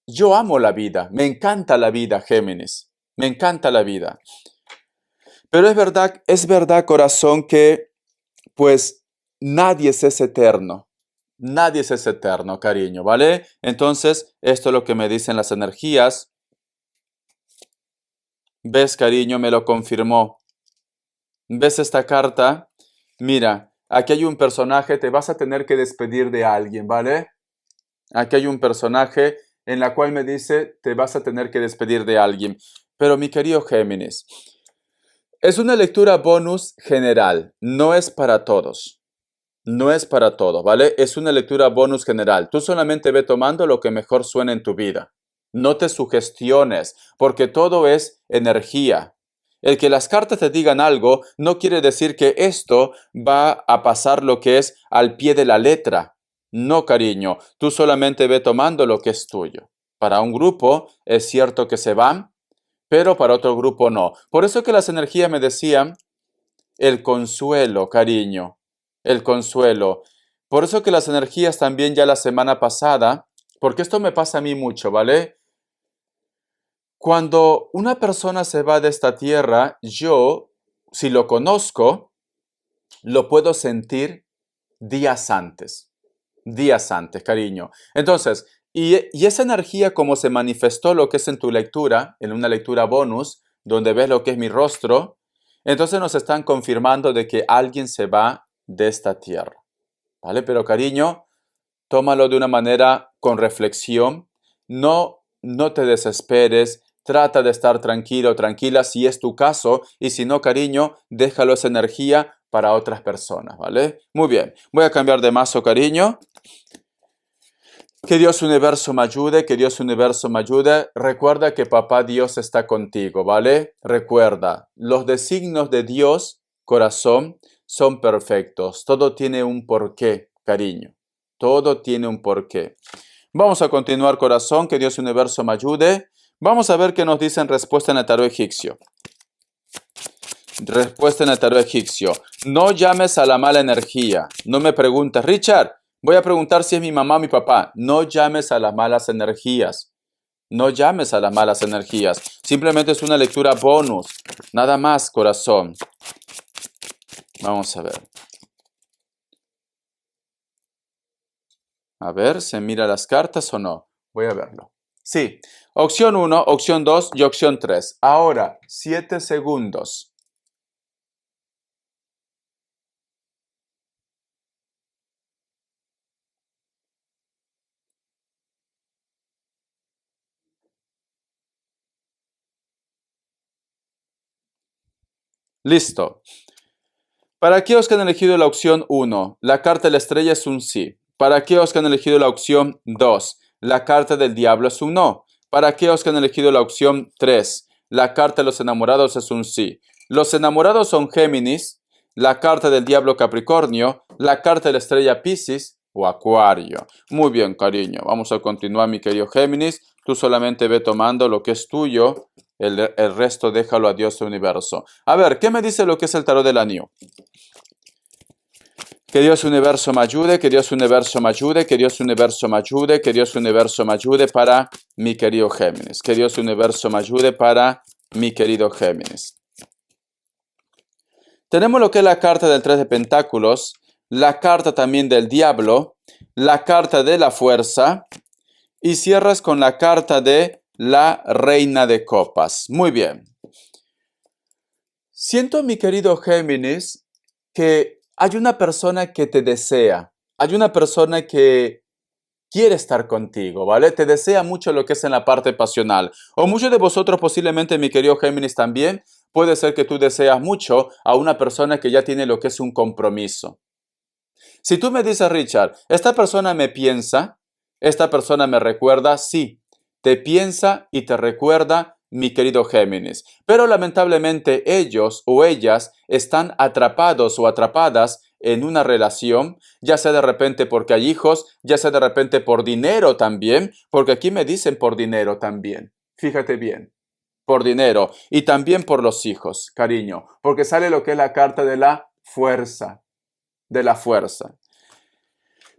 yo amo la vida. Me encanta la vida, Géminis. Me encanta la vida. Pero es verdad, corazón, que pues nadie es eterno. Nadie es eterno, cariño, ¿vale? Entonces, esto es lo que me dicen las energías. ¿Ves, cariño? Me lo confirmó. ¿Ves esta carta? Mira, aquí hay un personaje, te vas a tener que despedir de alguien, ¿vale? Aquí hay un personaje en la cual me dice, te vas a tener que despedir de alguien. Pero mi querido Géminis, es una lectura bonus general, no es para todos. No es para todos, ¿vale? Es una lectura bonus general. Tú solamente ve tomando lo que mejor suena en tu vida. No te sugestiones, porque todo es energía. El que las cartas te digan algo no quiere decir que esto va a pasar lo que es al pie de la letra. No, cariño, tú solamente ve tomando lo que es tuyo. Para un grupo es cierto que se van, pero para otro grupo no. Por eso que las energías me decían el consuelo, cariño, el consuelo. Por eso que las energías también ya la semana pasada, porque esto me pasa a mí mucho, ¿vale? Cuando una persona se va de esta tierra, yo, si lo conozco, lo puedo sentir días antes, cariño. Entonces, y esa energía como se manifestó lo que es en tu lectura, en una lectura bonus, donde ves lo que es mi rostro, entonces nos están confirmando de que alguien se va de esta tierra, ¿vale? Pero cariño, tómalo de una manera con reflexión, no te desesperes, trata de estar tranquilo, tranquila si es tu caso, y si no, cariño, déjalo esa energía para otras personas, ¿vale? Muy bien, voy a cambiar de mazo, cariño. Que Dios Universo me ayude, que Dios Universo me ayude. Recuerda que Papá Dios está contigo, ¿vale? Recuerda, los designios de Dios, corazón, son perfectos. Todo tiene un porqué, cariño. Todo tiene un porqué. Vamos a continuar, corazón, que Dios Universo me ayude. Vamos a ver qué nos dice en respuesta en el tarot egipcio. Respuesta en el tarot egipcio. No llames a la mala energía. No me preguntes, Richard, voy a preguntar si es mi mamá o mi papá. No llames a las malas energías. No llames a las malas energías. Simplemente es una lectura bonus. Nada más, corazón. Vamos a ver. A ver, ¿se mira las cartas o no? Voy a verlo. Sí. Opción 1, opción 2 y opción 3. Ahora, 7 segundos. Listo. Para aquellos que han elegido la opción 1, la carta de la estrella es un sí. Para aquellos que han elegido la opción 2, la carta del diablo es un no. Para aquellos que han elegido la opción 3, la carta de los enamorados es un sí. Los enamorados son Géminis, la carta del diablo Capricornio, la carta de la estrella Piscis o Acuario. Muy bien, cariño. Vamos a continuar, mi querido Géminis. Tú solamente ve tomando lo que es tuyo. El resto déjalo a Dios y universo. A ver, ¿qué me dice lo que es el tarot del anillo? Que Dios universo me ayude, que Dios universo me ayude, que Dios universo me ayude, que Dios universo me ayude para mi querido Géminis. Que Dios universo me ayude para mi querido Géminis. Tenemos lo que es la carta del 3 de Pentáculos, la carta también del diablo, la carta de la fuerza y cierras con la carta de la reina de copas. Muy bien. Siento, mi querido Géminis, que hay una persona que te desea, hay una persona que quiere estar contigo, ¿vale? Te desea mucho lo que es en la parte pasional. O muchos de vosotros, posiblemente, mi querido Géminis, también, puede ser que tú deseas mucho a una persona que ya tiene lo que es un compromiso. Si tú me dices, Richard, esta persona me piensa, esta persona me recuerda, sí, te piensa y te recuerda, mi querido Géminis. Pero lamentablemente ellos o ellas están atrapados o atrapadas en una relación, ya sea de repente porque hay hijos, ya sea de repente por dinero también, porque aquí me dicen por dinero también. Fíjate bien, por dinero y también por los hijos, cariño, porque sale lo que es la carta de la fuerza, de la fuerza.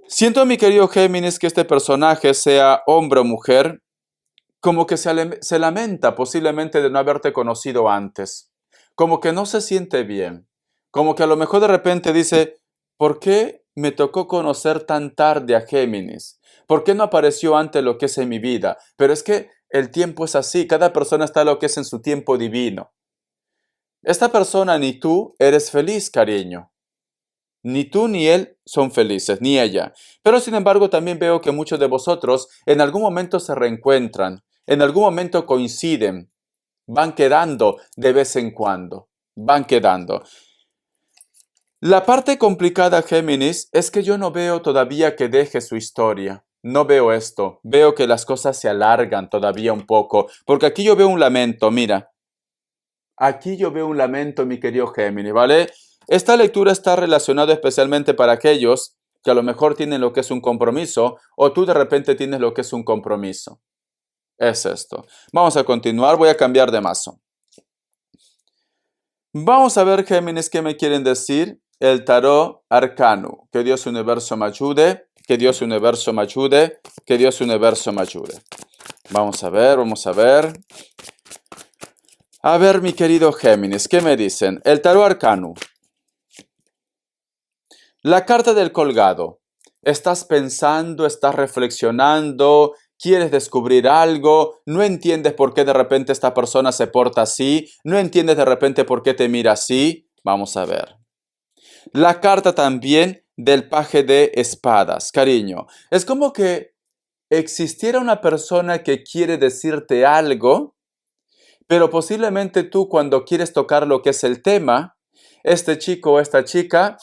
Siento, mi querido Géminis, que este personaje, sea hombre o mujer, como que se lamenta posiblemente de no haberte conocido antes, como que no se siente bien, como que a lo mejor de repente dice, ¿por qué me tocó conocer tan tarde a Géminis? ¿Por qué no apareció antes lo que es en mi vida? Pero es que el tiempo es así, cada persona está lo que es en su tiempo divino. Esta persona ni tú eres feliz, cariño. Ni tú ni él son felices, ni ella. Pero sin embargo también veo que muchos de vosotros en algún momento se reencuentran, en algún momento coinciden, van quedando de vez en cuando, van quedando. La parte complicada, Géminis, es que yo no veo todavía que deje su historia. No veo esto. Veo que las cosas se alargan todavía un poco, porque aquí yo veo un lamento, mira. Aquí yo veo un lamento, mi querido Géminis, ¿vale? Esta lectura está relacionada especialmente para aquellos que a lo mejor tienen lo que es un compromiso o tú de repente tienes lo que es un compromiso. Es esto. Vamos a continuar, voy a cambiar de mazo. Vamos a ver, Géminis, qué me quieren decir el tarot arcano. Que Dios universo me ayude, que Dios universo me ayude, que Dios universo me ayude. Vamos a ver, vamos a ver. A ver, mi querido Géminis, ¿qué me dicen? El tarot arcano. La carta del colgado. Estás pensando, estás reflexionando, quieres descubrir algo, no entiendes por qué de repente esta persona se porta así, no entiendes de repente por qué te mira así. Vamos a ver. La carta también del paje de espadas, cariño. Es como que existiera una persona que quiere decirte algo, pero posiblemente tú cuando quieres tocar lo que es el tema, este chico o esta chica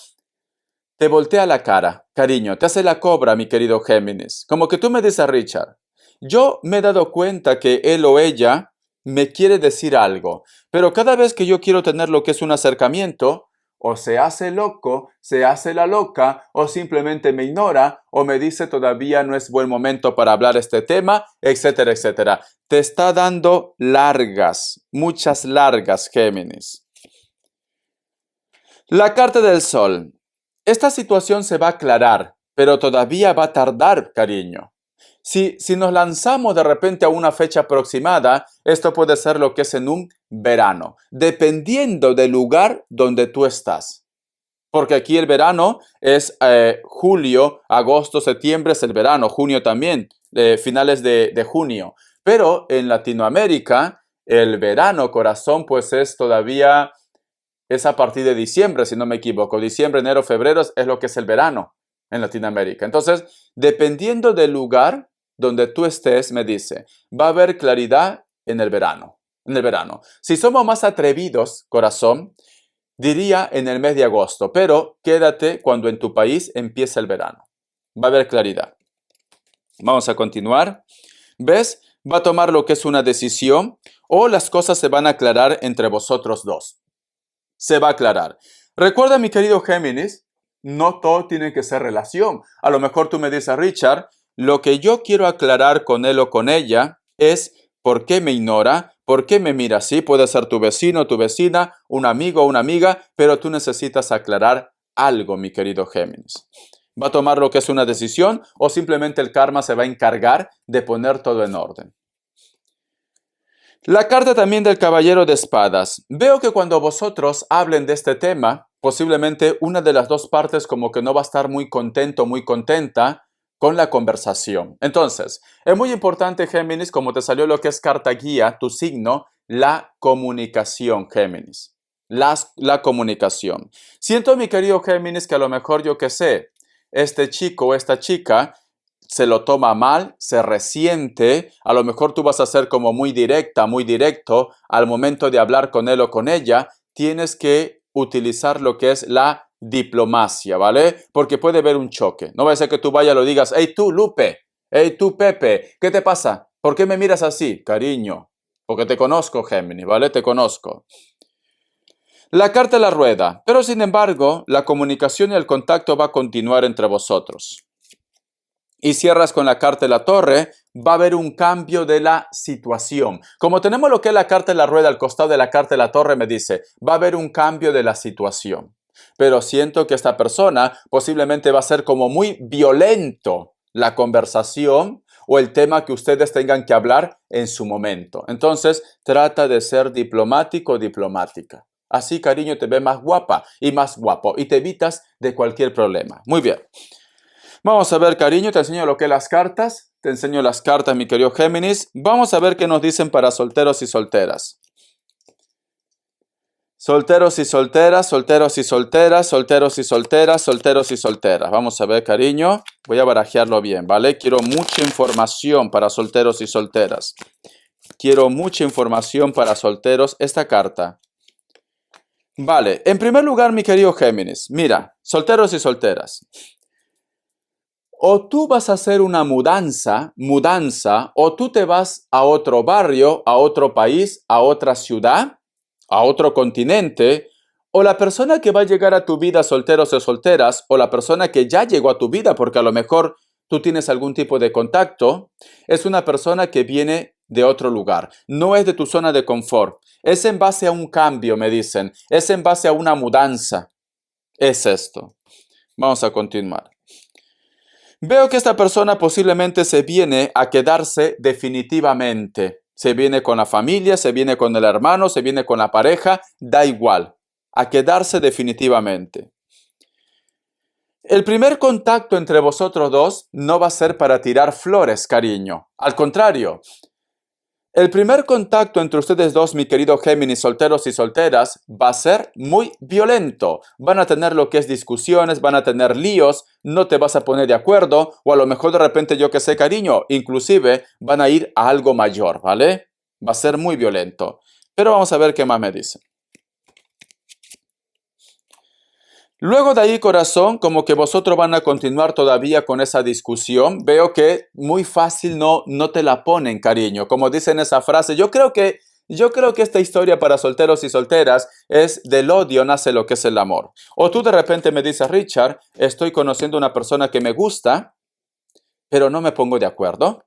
te voltea la cara, cariño, te hace la cobra, mi querido Géminis. Como que tú me dices, Richard, yo me he dado cuenta que él o ella me quiere decir algo, pero cada vez que yo quiero tener lo que es un acercamiento, o se hace loco, se hace la loca, o simplemente me ignora, o me dice todavía no es buen momento para hablar este tema, etcétera, etcétera. Te está dando largas, muchas largas, Géminis. La carta del sol. Esta situación se va a aclarar, pero todavía va a tardar, cariño. Si nos lanzamos de repente a una fecha aproximada, esto puede ser lo que es en un verano, dependiendo del lugar donde tú estás. Porque aquí el verano es julio, agosto, septiembre es el verano, junio también, finales de junio. Pero en Latinoamérica, el verano, corazón, pues es a partir de diciembre, si no me equivoco. Diciembre, enero, febrero es lo que es el verano en Latinoamérica. Entonces, dependiendo del lugar donde tú estés, me dice, va a haber claridad en el verano. En el verano. Si somos más atrevidos, corazón, diría en el mes de agosto, pero quédate cuando en tu país empieza el verano. Va a haber claridad. Vamos a continuar. ¿Ves? Va a tomar lo que es una decisión o las cosas se van a aclarar entre vosotros dos. Se va a aclarar. Recuerda, mi querido Géminis, no todo tiene que ser relación. A lo mejor tú me dices, Richard, lo que yo quiero aclarar con él o con ella es por qué me ignora, por qué me mira así. Puede ser tu vecino, tu vecina, un amigo o una amiga, pero tú necesitas aclarar algo, mi querido Géminis. ¿Va a tomar lo que es una decisión o simplemente el karma se va a encargar de poner todo en orden? La carta también del Caballero de Espadas. Veo que cuando vosotros hablen de este tema, posiblemente una de las dos partes como que no va a estar muy contento, muy contenta con la conversación. Entonces, es muy importante, Géminis, como te salió lo que es carta guía, tu signo, la comunicación, Géminis. La comunicación. Siento, mi querido Géminis, que a lo mejor yo que sé, este chico o esta chica se lo toma mal, se resiente, a lo mejor tú vas a ser como muy directa, muy directo, al momento de hablar con él o con ella, tienes que utilizar lo que es la diplomacia, ¿vale? Porque puede haber un choque. No va a ser que tú vayas y lo digas, hey tú, Lupe, hey tú, Pepe, ¿qué te pasa? ¿Por qué me miras así? Cariño, porque te conozco, Géminis, ¿vale? Te conozco. La carta de la rueda, pero sin embargo, la comunicación y el contacto va a continuar entre vosotros. Y cierras con la carta de la torre, va a haber un cambio de la situación. Como tenemos lo que es la carta de la rueda al costado de la carta de la torre, me dice, va a haber un cambio de la situación. Pero siento que esta persona posiblemente va a ser como muy violento la conversación o el tema que ustedes tengan que hablar en su momento. Entonces, trata de ser diplomático o diplomática. Así, cariño, te ve más guapa y más guapo y te evitas de cualquier problema. Muy bien. Vamos a ver, cariño, te enseño lo que es las cartas. Te enseño las cartas, mi querido Géminis. Vamos a ver qué nos dicen para solteros y solteras. Solteros y solteras, solteros y solteras, solteros y solteras, solteros y solteras. Vamos a ver, cariño. Voy a barajearlo bien, ¿vale? Quiero mucha información para solteros y solteras. Quiero mucha información para solteros. Esta carta. Vale, en primer lugar, mi querido Géminis. Mira, solteros y solteras. O tú vas a hacer una mudanza, o tú te vas a otro barrio, a otro país, a otra ciudad, a otro continente, o la persona que va a llegar a tu vida, solteros o solteras, o la persona que ya llegó a tu vida, porque a lo mejor tú tienes algún tipo de contacto, es una persona que viene de otro lugar, no es de tu zona de confort, es en base a un cambio, me dicen, es en base a una mudanza, es esto. Vamos a continuar. Veo que esta persona posiblemente se viene a quedarse definitivamente. Se viene con la familia, se viene con el hermano, se viene con la pareja, da igual. A quedarse definitivamente. El primer contacto entre vosotros dos no va a ser para tirar flores, cariño. Al contrario, el primer contacto entre ustedes dos, mi querido Géminis, solteros y solteras, va a ser muy violento. Van a tener lo que es discusiones, van a tener líos, no te vas a poner de acuerdo, o a lo mejor de repente, yo que sé, cariño, inclusive van a ir a algo mayor, ¿vale? Va a ser muy violento. Pero vamos a ver qué más me dice. Luego de ahí, corazón, como que vosotros van a continuar todavía con esa discusión. Veo que muy fácil no te la ponen, cariño. Como dicen esa frase, yo creo que esta historia para solteros y solteras es del odio nace lo que es el amor. O tú de repente me dices, Richard, estoy conociendo a una persona que me gusta, pero no me pongo de acuerdo.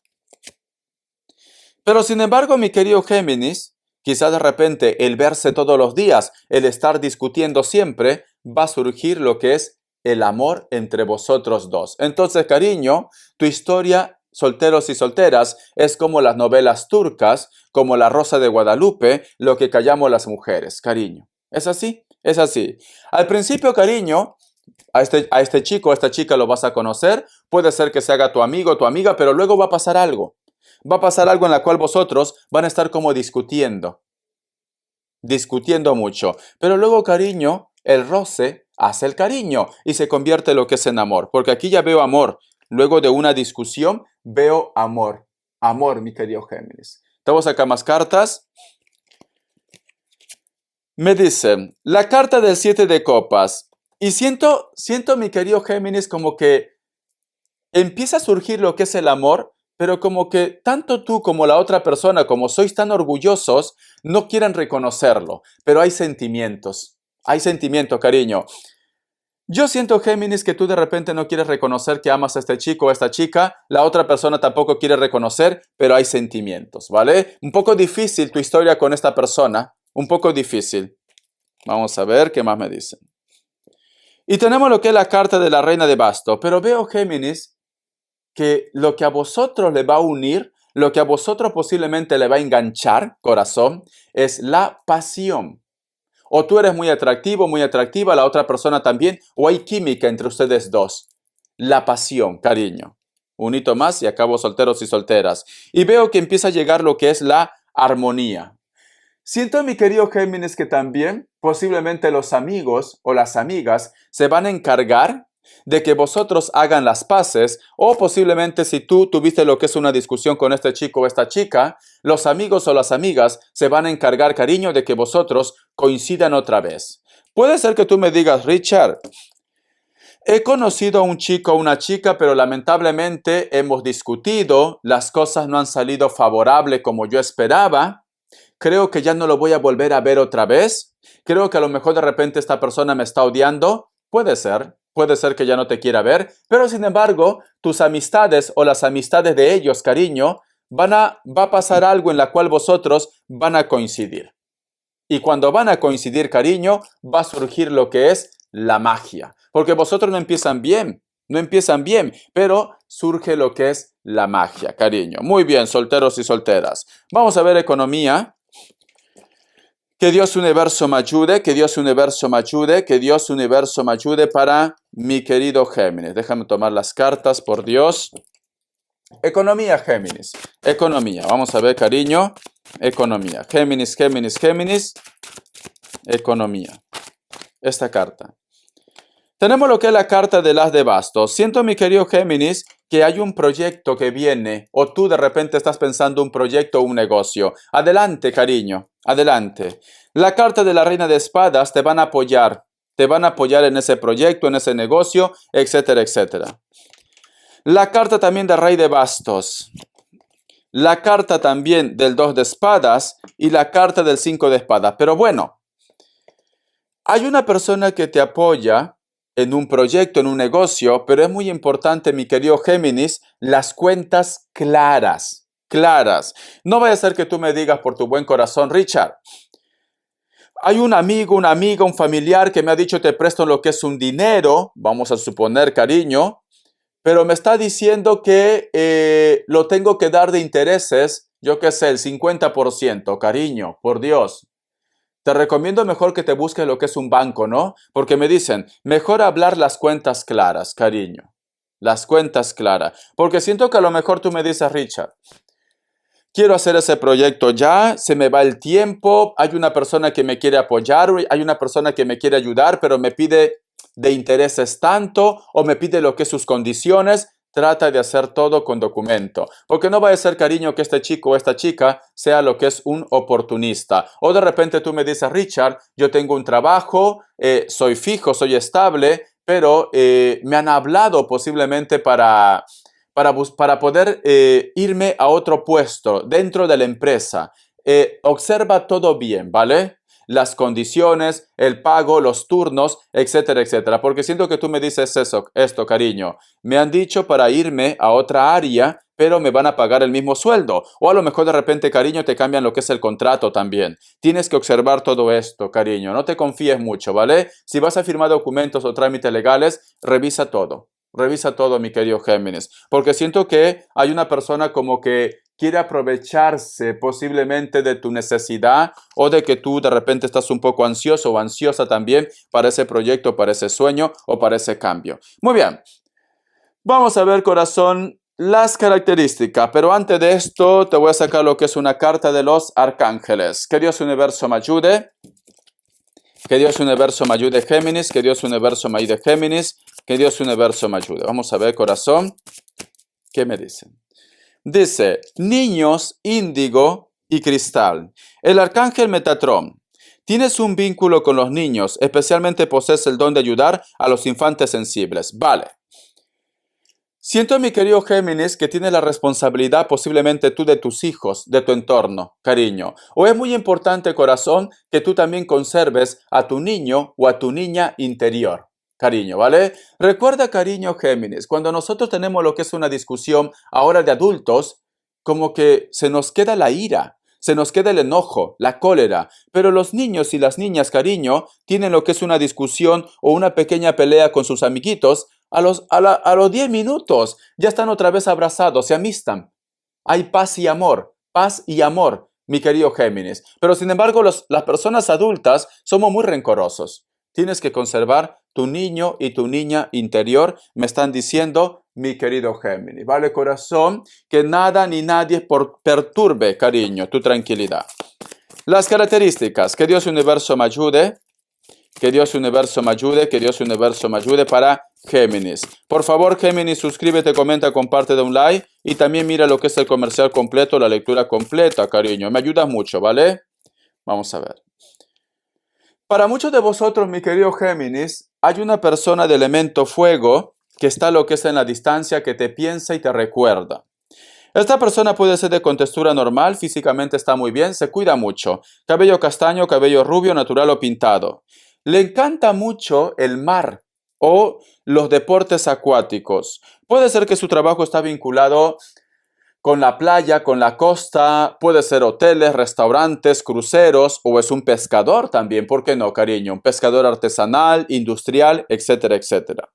Pero sin embargo, mi querido Géminis, quizás de repente el verse todos los días, el estar discutiendo siempre, va a surgir lo que es el amor entre vosotros dos. Entonces, cariño, tu historia, solteros y solteras, es como las novelas turcas, como La Rosa de Guadalupe, lo que callamos las mujeres, cariño. ¿Es así? Es así. Al principio, cariño, a este chico, a esta chica lo vas a conocer, puede ser que se haga tu amigo o tu amiga, pero luego va a pasar algo. Va a pasar algo en la cual vosotros van a estar como discutiendo mucho. Pero luego, cariño, el roce hace el cariño y se convierte en lo que es en amor. Porque aquí ya veo amor. Luego de una discusión, veo amor. Amor, mi querido Géminis. Tenemos acá más cartas. Me dicen, la carta del 7 de copas. Y siento, mi querido Géminis, como que empieza a surgir lo que es el amor, pero como que tanto tú como la otra persona, como sois tan orgullosos, no quieren reconocerlo. Pero hay sentimientos. Hay sentimientos, cariño. Yo siento, Géminis, que tú de repente no quieres reconocer que amas a este chico o a esta chica. La otra persona tampoco quiere reconocer, pero hay sentimientos, ¿vale? Un poco difícil tu historia con esta persona. Un poco difícil. Vamos a ver qué más me dicen. Y tenemos lo que es la carta de la reina de bastos. Pero veo, Géminis, que lo que a vosotros le va a unir, lo que a vosotros posiblemente le va a enganchar, corazón, es la pasión. O tú eres muy atractivo, muy atractiva, la otra persona también, o hay química entre ustedes dos. La pasión, cariño. Un hito más y acabo solteros y solteras. Y veo que empieza a llegar lo que es la armonía. Siento, mi querido Géminis, que también posiblemente los amigos o las amigas se van a encargar de que vosotros hagan las paces, o posiblemente si tú tuviste lo que es una discusión con este chico o esta chica, los amigos o las amigas se van a encargar, cariño, de que vosotros coincidan otra vez. Puede ser que tú me digas, Richard, he conocido a un chico o una chica, pero lamentablemente hemos discutido, las cosas no han salido favorables como yo esperaba. Creo que ya no lo voy a volver a ver otra vez. Creo que a lo mejor de repente esta persona me está odiando. Puede ser que ya no te quiera ver. Pero sin embargo, tus amistades o las amistades de ellos, cariño, va a pasar algo en la cual vosotros van a coincidir. Y cuando van a coincidir, cariño, va a surgir lo que es la magia. Porque vosotros no empiezan bien, pero surge lo que es la magia, cariño. Muy bien, solteros y solteras. Vamos a ver economía. Que Dios universo me ayude, que Dios universo me ayude, que Dios universo me ayude para mi querido Géminis. Déjame tomar las cartas, por Dios. Economía, Géminis. Economía. Vamos a ver, cariño. Economía. Géminis, Géminis, Géminis. Economía. Esta carta. Tenemos lo que es la carta del as de bastos. Siento, mi querido Géminis, que hay un proyecto que viene, o tú de repente estás pensando un proyecto o un negocio. Adelante, cariño, adelante. La carta de la reina de espadas te van a apoyar en ese proyecto, en ese negocio, etcétera, etcétera. La carta también del rey de bastos. La carta también del 2 de espadas y la carta del 5 de espadas. Pero bueno, hay una persona que te apoya en un proyecto, en un negocio, pero es muy importante, mi querido Géminis, las cuentas claras. No vaya a ser que tú me digas por tu buen corazón, Richard, hay un amigo, una amiga, un familiar que me ha dicho te presto lo que es un dinero, vamos a suponer, cariño, pero me está diciendo que lo tengo que dar de intereses, yo qué sé, el 50%, cariño, por Dios. Te recomiendo mejor que te busques lo que es un banco, ¿no? Porque me dicen, mejor hablar las cuentas claras, cariño. Las cuentas claras. Porque siento que a lo mejor tú me dices, Richard, quiero hacer ese proyecto ya, se me va el tiempo, hay una persona que me quiere apoyar, hay una persona que me quiere ayudar, pero me pide de intereses tanto, o me pide lo que es sus condiciones. Trata de hacer todo con documento. Porque no va a ser, cariño, que este chico o esta chica sea lo que es un oportunista. O de repente tú me dices, Richard, yo tengo un trabajo, soy fijo, soy estable, pero me han hablado posiblemente para poder irme a otro puesto dentro de la empresa. Observa todo bien, ¿vale? Las condiciones, el pago, los turnos, etcétera, etcétera. Porque siento que tú me dices esto, cariño. Me han dicho para irme a otra área, pero me van a pagar el mismo sueldo. O a lo mejor de repente, cariño, te cambian lo que es el contrato también. Tienes que observar todo esto, cariño. No te confíes mucho, ¿vale? Si vas a firmar documentos o trámites legales, revisa todo. Revisa todo, mi querido Géminis. Porque siento que hay una persona como que quiere aprovecharse posiblemente de tu necesidad o de que tú de repente estás un poco ansioso o ansiosa también para ese proyecto, para ese sueño o para ese cambio. Muy bien. Vamos a ver, corazón, las características, pero antes de esto te voy a sacar lo que es una carta de los arcángeles. Que Dios universo me ayude, que Dios universo me ayude, Géminis, que Dios universo me ayude, Géminis, que Dios universo me ayude. Vamos a ver, corazón, ¿qué me dicen? Dice, niños, índigo y cristal. El arcángel Metatrón. Tienes un vínculo con los niños, especialmente posees el don de ayudar a los infantes sensibles. Vale. Siento, mi querido Géminis, que tienes la responsabilidad posiblemente tú de tus hijos, de tu entorno, cariño. O es muy importante, corazón, que tú también conserves a tu niño o a tu niña interior, cariño, ¿vale? Recuerda, cariño Géminis, cuando nosotros tenemos lo que es una discusión ahora de adultos, como que se nos queda la ira. Se nos queda el enojo, la cólera, pero los niños y las niñas, cariño, tienen lo que es una discusión o una pequeña pelea con sus amiguitos. A los 10 minutos ya están otra vez abrazados, se amistan. Hay paz y amor, mi querido Géminis. Pero sin embargo, las personas adultas somos muy rencorosos. Tienes que conservar tu niño y tu niña interior, me están diciendo, mi querido Géminis. Vale, corazón, que nada ni nadie perturbe, cariño, tu tranquilidad. Las características, que Dios universo me ayude. Que Dios universo me ayude, que Dios universo me ayude para Géminis. Por favor, Géminis, suscríbete, comenta, comparte, da un like y también mira lo que es el comercial completo, la lectura completa, cariño. Me ayudas mucho, ¿vale? Vamos a ver. Para muchos de vosotros, mi querido Géminis, hay una persona de elemento fuego que está lo que es en la distancia, que te piensa y te recuerda. Esta persona puede ser de contextura normal, físicamente está muy bien, se cuida mucho. Cabello castaño, cabello rubio, natural o pintado. Le encanta mucho el mar o los deportes acuáticos. Puede ser que su trabajo está vinculado con la playa, con la costa, puede ser hoteles, restaurantes, cruceros o es un pescador también, ¿por qué no, cariño? Un pescador artesanal, industrial, etcétera, etcétera.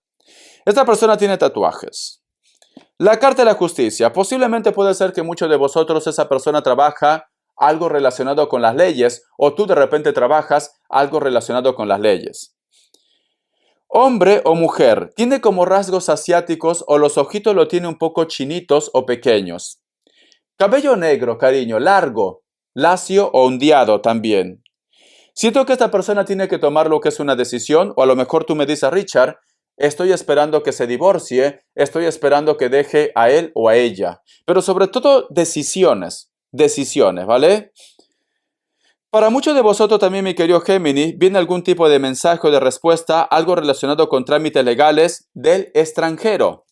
Esta persona tiene tatuajes. La carta de la justicia. Posiblemente puede ser que muchos de vosotros, esa persona trabaja algo relacionado con las leyes o tú de repente trabajas algo relacionado con las leyes. Hombre o mujer, tiene como rasgos asiáticos o los ojitos lo tiene un poco chinitos o pequeños. Cabello negro, cariño, largo, lacio o ondeado también. Siento que esta persona tiene que tomar lo que es una decisión o a lo mejor tú me dices, Richard, estoy esperando que se divorcie, estoy esperando que deje a él o a ella. Pero sobre todo decisiones, ¿vale? Para muchos de vosotros también, mi querido Géminis, viene algún tipo de mensaje o de respuesta, algo relacionado con trámites legales del extranjero.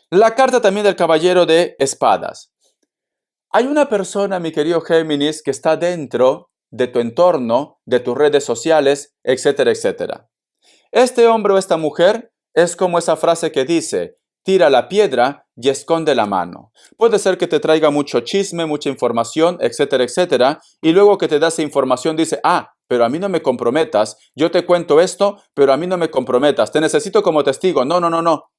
La carta también del caballero de espadas. Hay una persona, mi querido Géminis, que está dentro de tu entorno, de tus redes sociales, etcétera, etcétera. Este hombre o esta mujer es como esa frase que dice, tira la piedra y esconde la mano. Puede ser que te traiga mucho chisme, mucha información, etcétera, etcétera, y luego que te da esa información dice, pero a mí no me comprometas, yo te cuento esto, pero a mí no me comprometas, te necesito como testigo. No,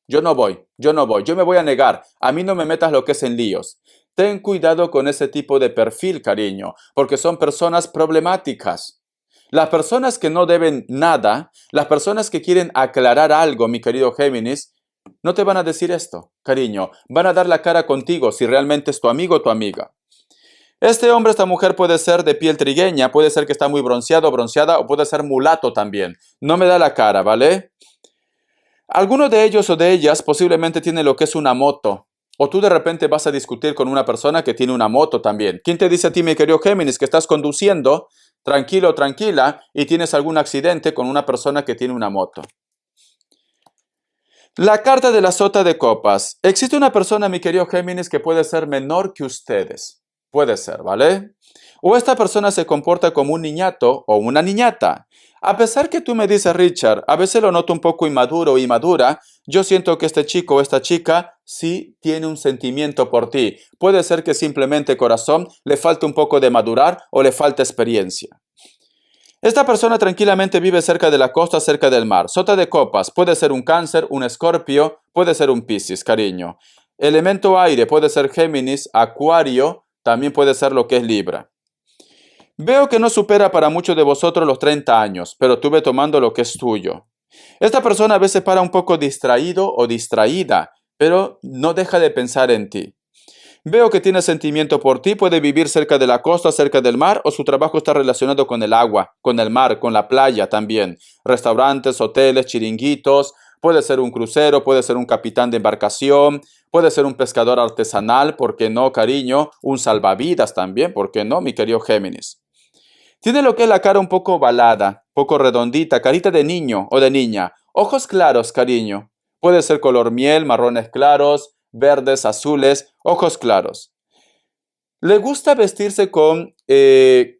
yo no voy, yo me voy a negar, a mí no me metas lo que es en líos. Ten cuidado con ese tipo de perfil, cariño, porque son personas problemáticas. Las personas que no deben nada, las personas que quieren aclarar algo, mi querido Géminis, no te van a decir esto, cariño. Van a dar la cara contigo si realmente es tu amigo o tu amiga. Este hombre, esta mujer puede ser de piel trigueña, puede ser que está muy bronceado, bronceada o puede ser mulato también. No me da la cara, ¿vale? Alguno de ellos o de ellas posiblemente tiene lo que es una moto. O tú de repente vas a discutir con una persona que tiene una moto también. ¿Quién te dice a ti, mi querido Géminis, que estás conduciendo tranquilo o tranquila y tienes algún accidente con una persona que tiene una moto? La carta de la sota de copas. Existe una persona, mi querido Géminis, que puede ser menor que ustedes. Puede ser, ¿vale? O esta persona se comporta como un niñato o una niñata. A pesar que tú me dices, Richard, a veces lo noto un poco inmaduro o inmadura, yo siento que este chico o esta chica sí tiene un sentimiento por ti. Puede ser que simplemente, corazón, le falte un poco de madurar o le falte experiencia. Esta persona tranquilamente vive cerca de la costa, cerca del mar. Sota de copas, puede ser un Cáncer, un Escorpio, puede ser un Piscis, cariño. Elemento aire, puede ser Géminis, Acuario, también puede ser lo que es Libra. Veo que no supera para muchos de vosotros los 30 años, pero tuve tomando lo que es tuyo. Esta persona a veces para un poco distraído o distraída, pero no deja de pensar en ti. Veo que tiene sentimiento por ti, puede vivir cerca de la costa, cerca del mar, o su trabajo está relacionado con el agua, con el mar, con la playa también. Restaurantes, hoteles, chiringuitos, puede ser un crucero, puede ser un capitán de embarcación, puede ser un pescador artesanal, ¿por qué no, cariño? Un salvavidas también, ¿por qué no, mi querido Géminis? Tiene lo que es la cara un poco ovalada, poco redondita, carita de niño o de niña. Ojos claros, cariño. Puede ser color miel, marrones claros, verdes, azules, ojos claros. Le gusta vestirse con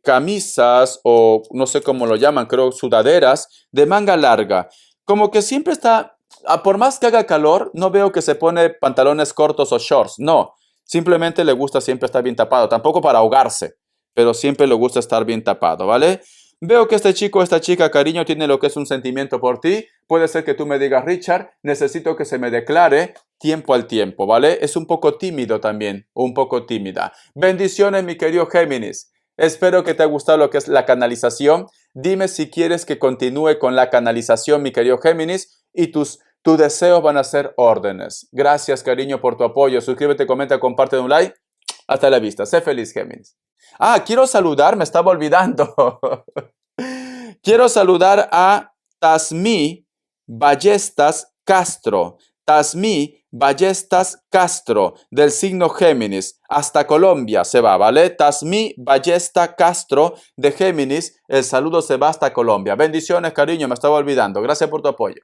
camisas o no sé cómo lo llaman, creo sudaderas de manga larga. Como que siempre está, por más que haga calor, no veo que se pone pantalones cortos o shorts. No, simplemente le gusta siempre estar bien tapado. Tampoco para ahogarse, pero siempre le gusta estar bien tapado, ¿vale? Veo que este chico o esta chica, cariño, tiene lo que es un sentimiento por ti. Puede ser que tú me digas, Richard, necesito que se me declare tiempo al tiempo, ¿vale? Es un poco tímido también, un poco tímida. Bendiciones, mi querido Géminis. Espero que te haya gustado lo que es la canalización. Dime si quieres que continúe con la canalización, mi querido Géminis, y tus deseos van a ser órdenes. Gracias, cariño, por tu apoyo. Suscríbete, comenta, comparte un like. Hasta la vista. Sé feliz, Géminis. Quiero saludar, me estaba olvidando. Quiero saludar a Tasmi Ballestas Castro. Tasmi Ballestas Castro, del signo Géminis. Hasta Colombia se va, ¿vale? Tasmi Ballesta Castro, de Géminis. El saludo se va hasta Colombia. Bendiciones, cariño, me estaba olvidando. Gracias por tu apoyo.